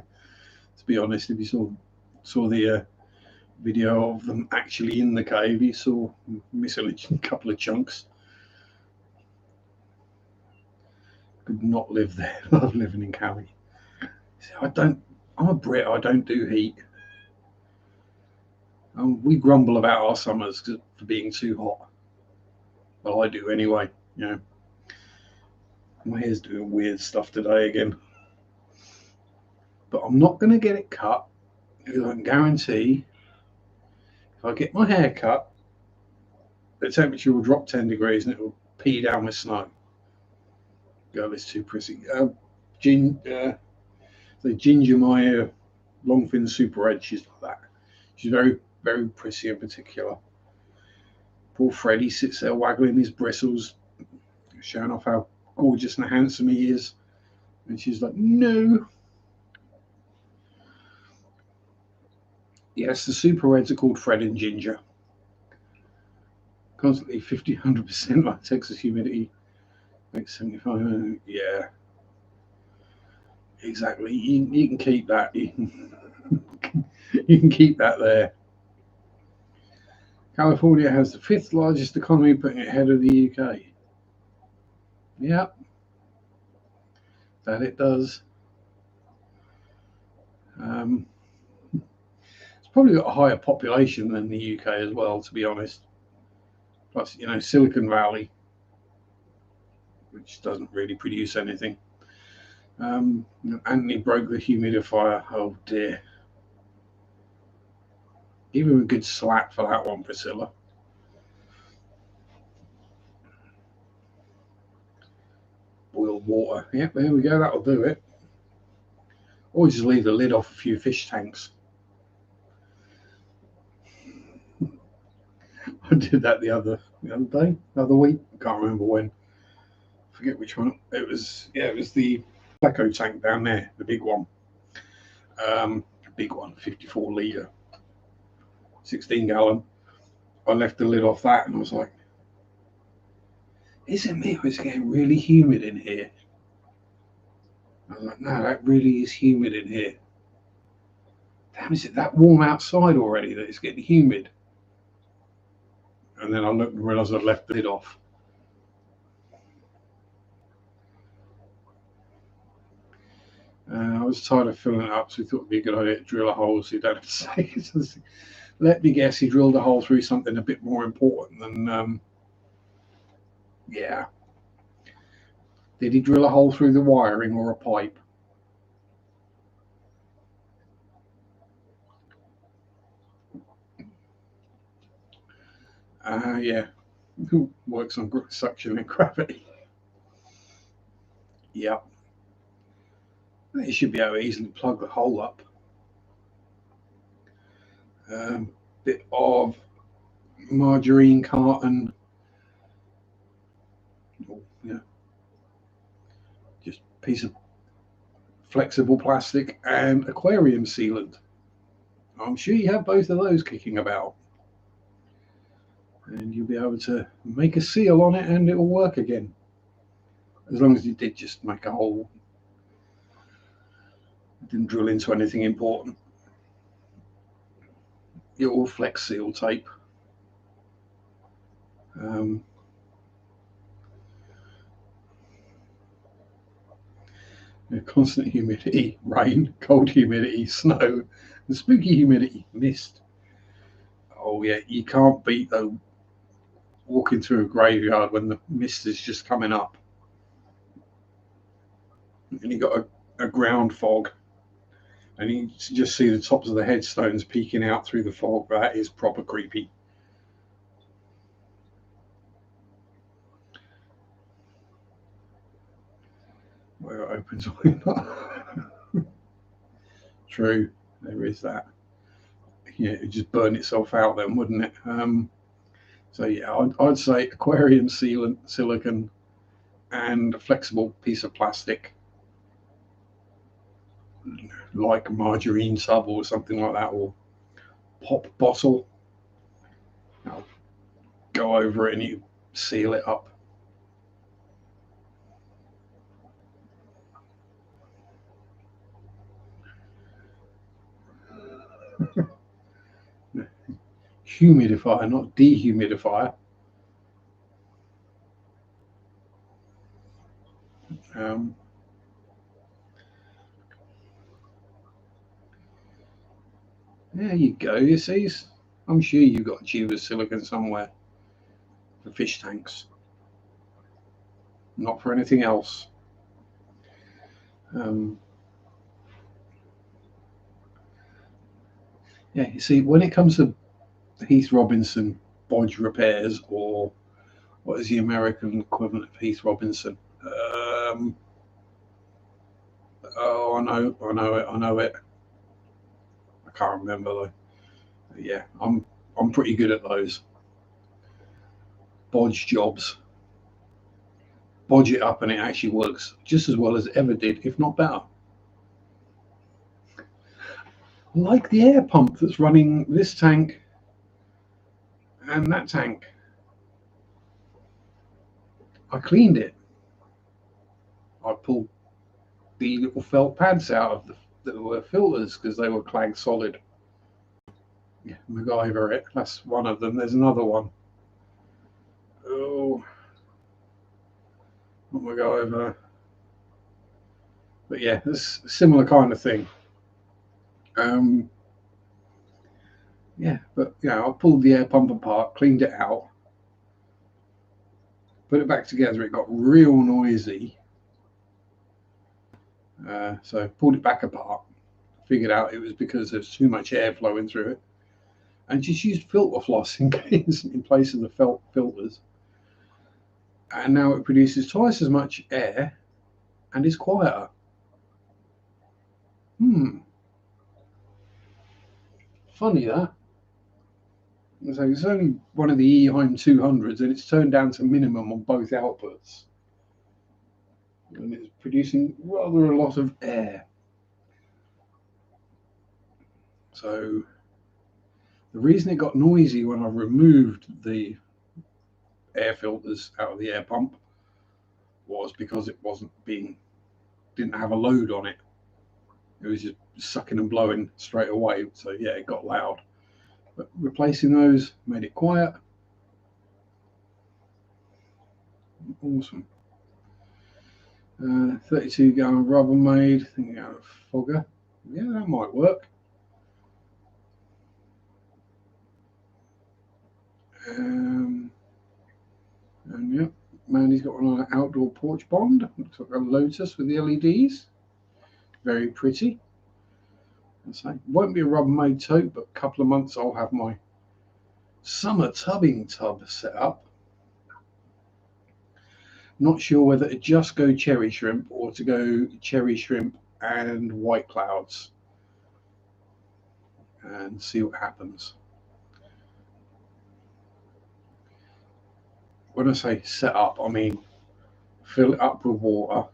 to be honest, if you saw the video of them actually in the cave, you saw missing a couple of chunks. Could not live there. Love living in Cali. I'm a Brit. I don't do heat. We grumble about our summers for being too hot. Well, I do anyway. My hair's doing weird stuff today again. But I'm not going to get it cut because I can guarantee if I get my hair cut, the temperature will drop 10 degrees and it will pee down with snow. Girl, it's too prissy. The Ginger, my longfin super red, she's like that. She's very, very prissy in particular. Poor Freddie sits there waggling his bristles, showing off how gorgeous and handsome he is. And she's like, no. Yes, the super reds are called Fred and Ginger. Constantly 50, 100% like Texas humidity. Like 75, yeah. Exactly. You can keep that. You can keep that there. California has the 5th largest economy, putting it ahead of the UK. Yep, that it does. It's probably got a higher population than the UK as well, to be honest. Plus, Silicon Valley, which doesn't really produce anything. Anthony broke the humidifier. Oh dear. Give him a good slap for that one, Priscilla. Boiled water. Yep, there we go. That'll do it. Or just leave the lid off a few fish tanks. I did that the other day, the other week. I can't remember when. Forget which one. It was the Pleco tank down there, the big one. Big one, 54 litre, 16 gallon. I left the lid off that and I was like, is it me or is it getting really humid in here? I was like, no, that really is humid in here. Damn, is it that warm outside already that it's getting humid? And then I looked and realised I'd left the lid off. I was tired of filling it up, so we thought it'd be a good idea to drill a hole so you don't have to say it. Let me guess, he drilled a hole through something a bit more important than, yeah. Did he drill a hole through the wiring or a pipe? Yeah. Who works on suction and gravity? Yeah. You should be able to easily plug the hole up. Bit of margarine carton. Yeah. Just piece of flexible plastic and aquarium sealant. I'm sure you have both of those kicking about. And you'll be able to make a seal on it and it will work again. As long as you did just make a hole. Didn't drill into anything important. Your flex seal tape. Constant humidity, rain, cold humidity, snow, and spooky humidity, mist. Oh yeah, you can't beat though walking through a graveyard when the mist is just coming up. And you got to a ground fog, and you just see the tops of the headstones peeking out through the fog. That is proper creepy. Where it opens. True, there is that. Yeah, it'd just burn itself out then, wouldn't it? So yeah, I'd say aquarium sealant, silicone, and a flexible piece of plastic, like a margarine tub or something like that, or pop bottle. I'll go over it and you seal it up. Humidifier, not dehumidifier. Um, there you go. You see, I'm sure you've got a tube of silicone somewhere for fish tanks, not for anything else. Um, yeah, you see, when it comes to Heath Robinson bodge repairs, or what is the American equivalent of Heath Robinson? Oh, I know it. I can't remember though. Yeah, I'm pretty good at those bodge jobs. Bodge it up, and it actually works just as well as it ever did, if not better. Like the air pump that's running this tank and that tank. I cleaned it. I pulled the little felt pads out of that were filters because they were clag solid. Yeah, MacGyver it. That's one of them. There's another one. Oh, not MacGyver. But yeah, it's a similar kind of thing. Um, yeah, but yeah, I pulled the air pump apart, cleaned it out, put it back together. It got real noisy. So pulled it back apart, figured out it was because there's too much air flowing through it, and just used filter floss in place of the felt filters. And now it produces twice as much air and is quieter. Funny that. So it's only one of the Eheim 200s, and it's turned down to minimum on both outputs. And it's producing rather a lot of air. So the reason it got noisy when I removed the air filters out of the air pump was because it didn't have a load on it. It was just sucking and blowing straight away. So yeah, it got loud. But replacing those made it quiet. Awesome. 32-gallon Rubbermaid, thinking out of fogger. Yeah, that might work. And yep, Mandy's got one on an outdoor porch bond. Looks like a lotus with the LEDs. Very pretty. So won't be a Rubbermaid tote, but a couple of months I'll have my summer tubbing tub set up. Not sure whether to just go cherry shrimp or to go cherry shrimp and white clouds and see what happens. When I say set up, I mean fill it up with water,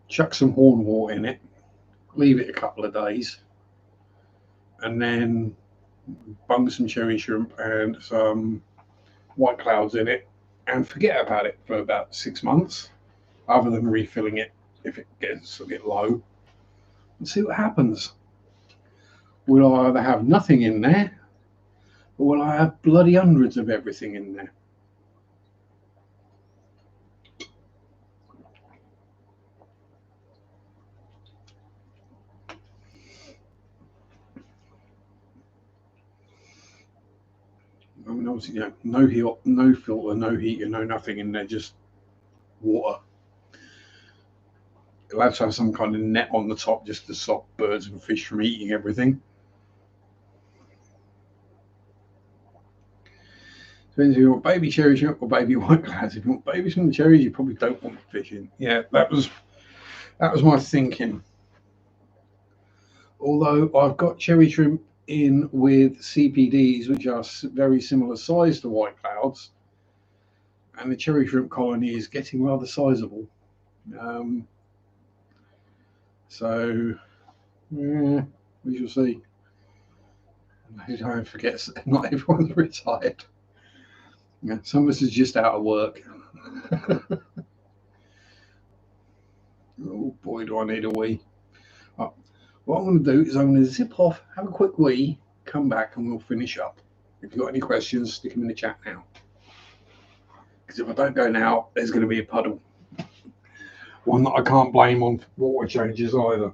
chuck some horn water in it, leave it a couple of days, and then bung some cherry shrimp and some white clouds in it, and forget about it for about 6 months, other than refilling it if it gets a bit low, and see what happens. Will I either have nothing in there, or will I have bloody hundreds of everything in there? I mean, obviously, no heat, no filter, no heater, no nothing in there, just water. it'll have to have some kind of net on the top just to stop birds and fish from eating everything. Depends if you want baby cherry shrimp or baby white clouds. If you want babies from the cherries, you probably don't want fish in. Yeah, that was my thinking. Although I've got cherry shrimp in with CPDs, which are very similar size to white clouds, and the cherry shrimp colony is getting rather sizable. So, yeah, we shall see. Don't forget, not everyone's retired. Yeah, some of us is just out of work. Oh boy, do I need a wee. Oh, what I'm going to do is I'm going to zip off, have a quick wee, come back, and we'll finish up. If you've got any questions, stick them in the chat now. Because if I don't go now, there's going to be a puddle. One that I can't blame on water changes either.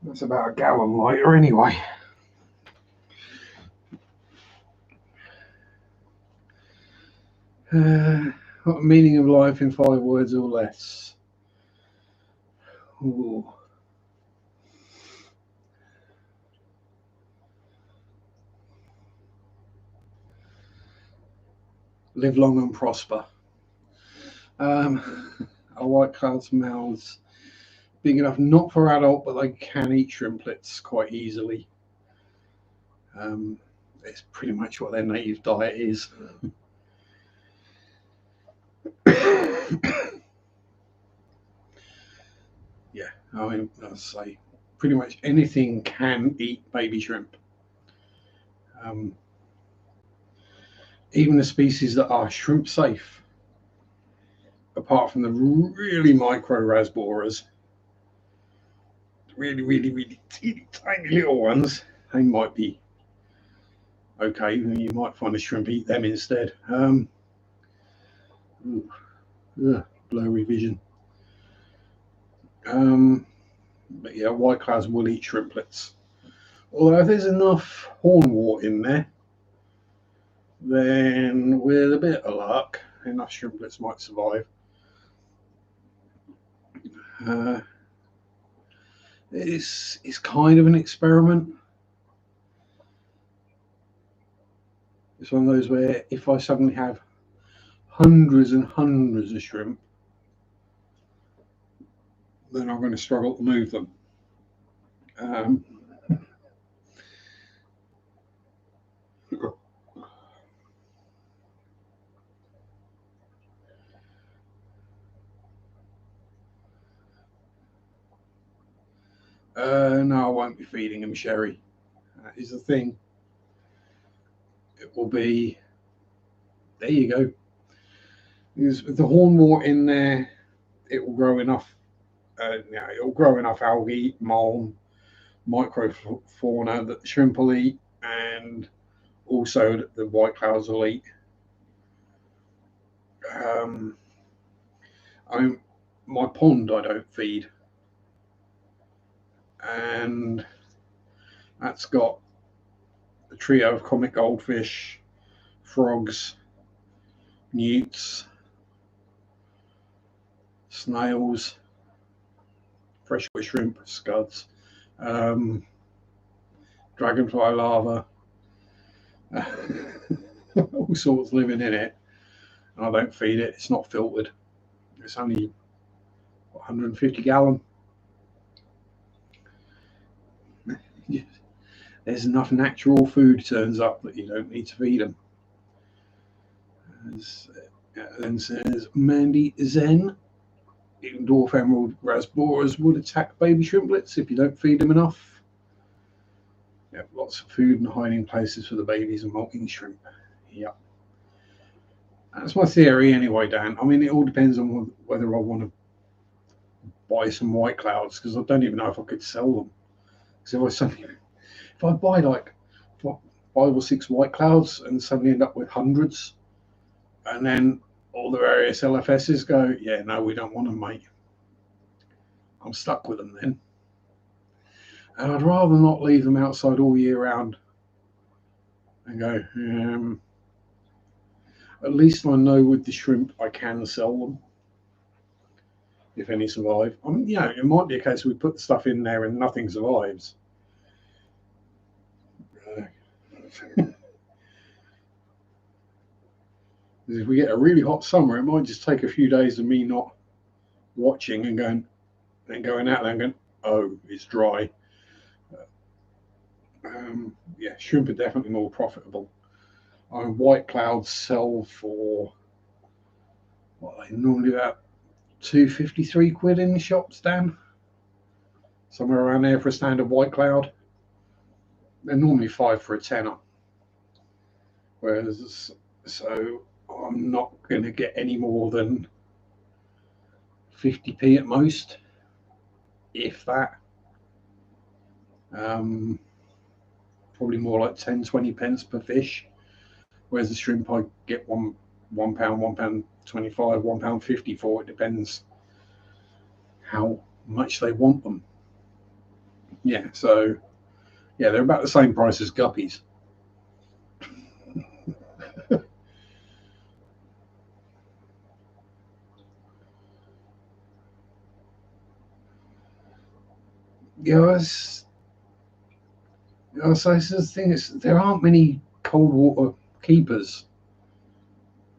That's about a gallon lighter anyway. What meaning of life in 5 words or less? Ooh. Live long and prosper. Are white clouds mouths big enough not for adult, but they can eat shrimplets quite easily? It's pretty much what their native diet is. Yeah, I mean, I'd say pretty much anything can eat baby shrimp. Even the species that are shrimp safe, apart from the really micro rasboras, really teeny tiny little ones, they might be okay. You might find a shrimp eat them instead. Blurry vision. But yeah, white clouds will eat shrimplets. Although if there's enough hornwort in there, then with a bit of luck, enough shrimplets might survive. It's kind of an experiment. It's one of those where if I suddenly have hundreds and hundreds of shrimp, then I'm going to struggle to move them. No, I won't be feeding them sherry. That is the thing. It will be, there you go. Because with the hornwort in there, it will grow enough. It'll grow enough algae, mold, microfauna that the shrimp will eat, and also that the white clouds will eat. I mean, my pond I don't feed. and that's got a trio of comic goldfish, frogs, newts, snails, freshwater shrimp, scuds, dragonfly larva, all sorts living in it. And I don't feed it. It's not filtered. It's only 150 gallon. There's enough natural food turns up that you don't need to feed them. Then says Mandy Zen, dwarf emerald rasboras would attack baby shrimplets if you don't feed them enough. Yeah, lots of food and hiding places for the babies and molting shrimp. Yep. That's my theory anyway, Dan. I mean, it all depends on whether I want to buy some white clouds, because I don't even know if I could sell them. Because if I buy like 5 or 6 white clouds and suddenly end up with hundreds, and then all the various LFSs go, yeah, no, we don't want them, mate. I'm stuck with them then. And I'd rather not leave them outside all year round and go, at least I know with the shrimp I can sell them if any survive. I mean, it might be a case we put the stuff in there and nothing survives. If we get a really hot summer, it might just take a few days of me not watching and going out there and going, oh, it's dry. Shrimp are definitely more profitable. White clouds sell for normally about £2.53 in the shops, Dan. Somewhere around there for a standard white cloud. They're normally 5 for a tenner. So I'm not going to get any more than 50p at most, if that. Probably more like 10-20 pence per fish. Whereas the shrimp I get £1, £1.25, £1.50 for. It depends how much they want them. Yeah, so they're about the same price as guppies. So the thing is, there aren't many cold water keepers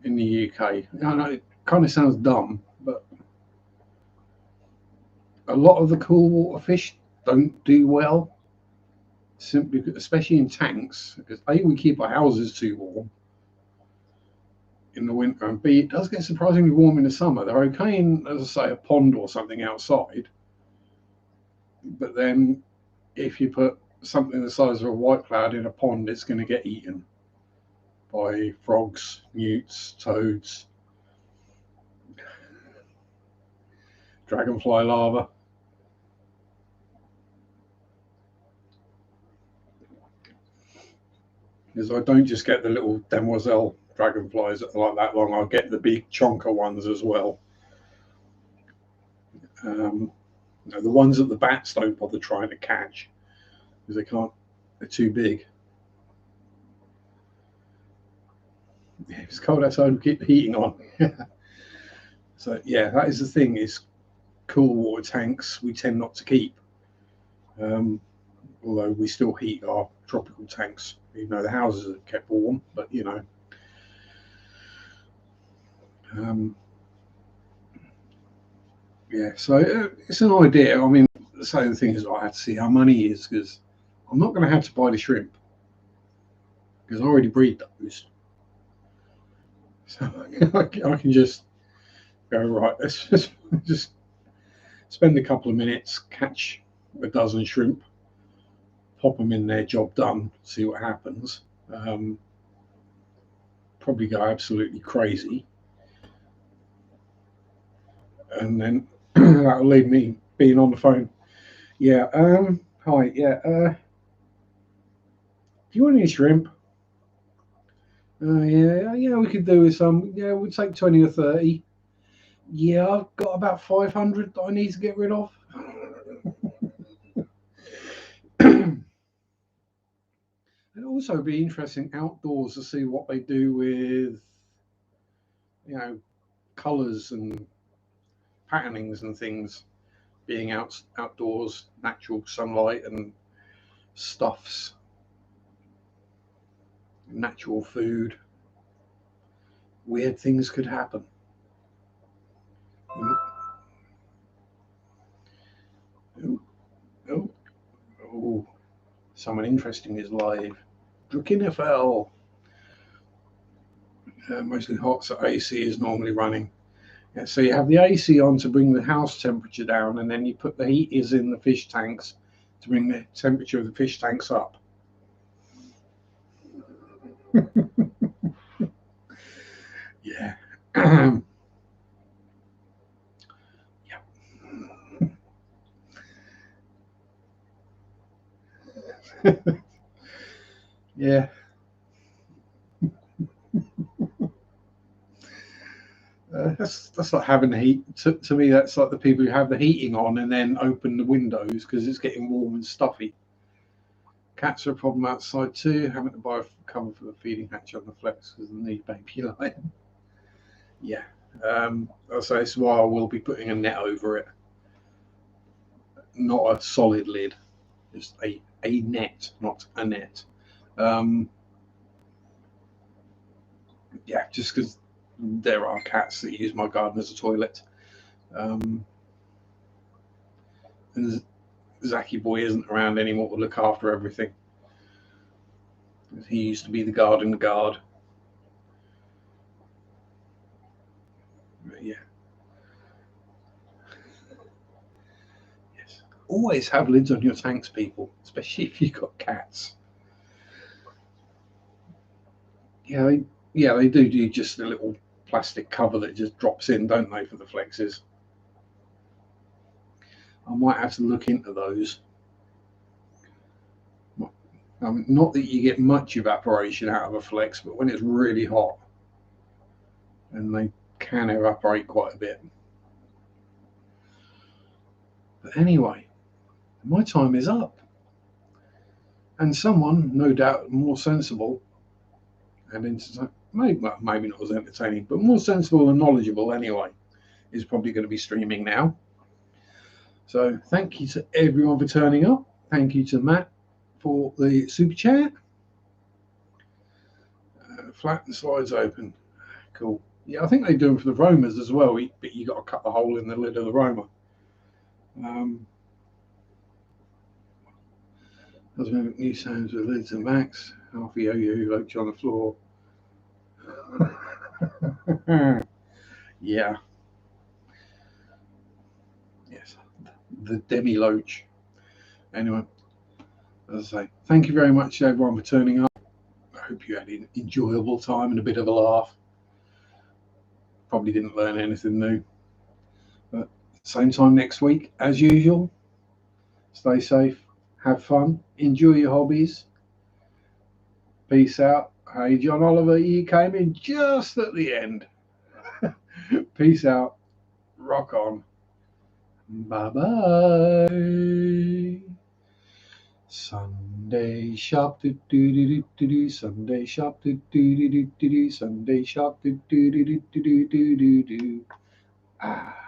in the UK. I know it kind of sounds dumb, but a lot of the cool water fish don't do well, simply, especially in tanks, because A, we keep our houses too warm in the winter, and B, it does get surprisingly warm in the summer. They're okay in, as I say, a pond or something outside, but then if you put something the size of a white cloud in a pond, it's going to get eaten by frogs, newts, toads, dragonfly larva. Because I don't just get the little demoiselle dragonflies that are like that long, I'll get the big chonker ones as well. The ones that the bats don't bother trying to catch because they're too big. If it's cold outside, we keep the heating on. So that is the thing, is cool water tanks we tend not to keep. Although we still heat our tropical tanks, even though the houses are kept warm, but so it's an idea. I mean, the same thing is I have to see how money is, because I'm not going to have to buy the shrimp because I already breed those. So I can just go, right, let's just spend a couple of minutes, catch a dozen shrimp, pop them in there, job done, see what happens. Probably go absolutely crazy. And then that'll leave me being on the phone. Hi, do you want any shrimp? We could do with some. Yeah, we'll take 20 or 30. Yeah, I've got about 500 that I need to get rid of. It'd also be interesting outdoors to see what they do with, colours and patternings and things, being outdoors, natural sunlight and stuffs, natural food. Weird things could happen. Oh, oh, oh. Someone interesting is live. Drukinifel. Mostly hot, so AC is normally running. Yeah, so you have the AC on to bring the house temperature down, and then you put the heaters in the fish tanks to bring the temperature of the fish tanks up. Yeah. Yeah. That's like having the heat. To me, that's like the people who have the heating on and then open the windows because it's getting warm and stuffy. Cats are a problem outside too. Having to buy a cover for the feeding hatch on the flex because of the new baby line. Yeah. I'll say it's why I will be putting a net over it, not a solid lid, just a net, not a net. Yeah, just because there are cats that use my garden as a toilet. And Zachy boy isn't around anymore to look after everything. He used to be the garden guard. But yeah. Yes. Always have lids on your tanks, people, especially if you've got cats. Yeah, they do just a little plastic cover that just drops in, don't they, for the flexes? I might have to look into those. Not that you get much evaporation out of a flex, but when it's really hot, and they can evaporate quite a bit. But anyway, my time is up. And someone, no doubt more sensible and maybe not as entertaining, but more sensible and knowledgeable anyway, is probably going to be streaming now. So thank you to everyone for turning up. Thank you to Matt for the super chat. Flatten slides open. Cool. Yeah, I think they do them for the roamers as well, but you got to cut the hole in the lid of the roamer. Does make new sounds with lids and backs. Half a yo-yo loach on the floor. Yeah. Yes. The demi-loach. Anyway, as I say, thank you very much everyone for turning up. I hope you had an enjoyable time and a bit of a laugh. Probably didn't learn anything new. But same time next week, as usual. Stay safe, have fun, enjoy your hobbies. Peace out. Hey, John Oliver, you came in just at the end. Peace out. Rock on. Bye bye. Sunday shop do do do do do. Sunday shop do do do do do. Sunday shop do do do do do do do. Ah.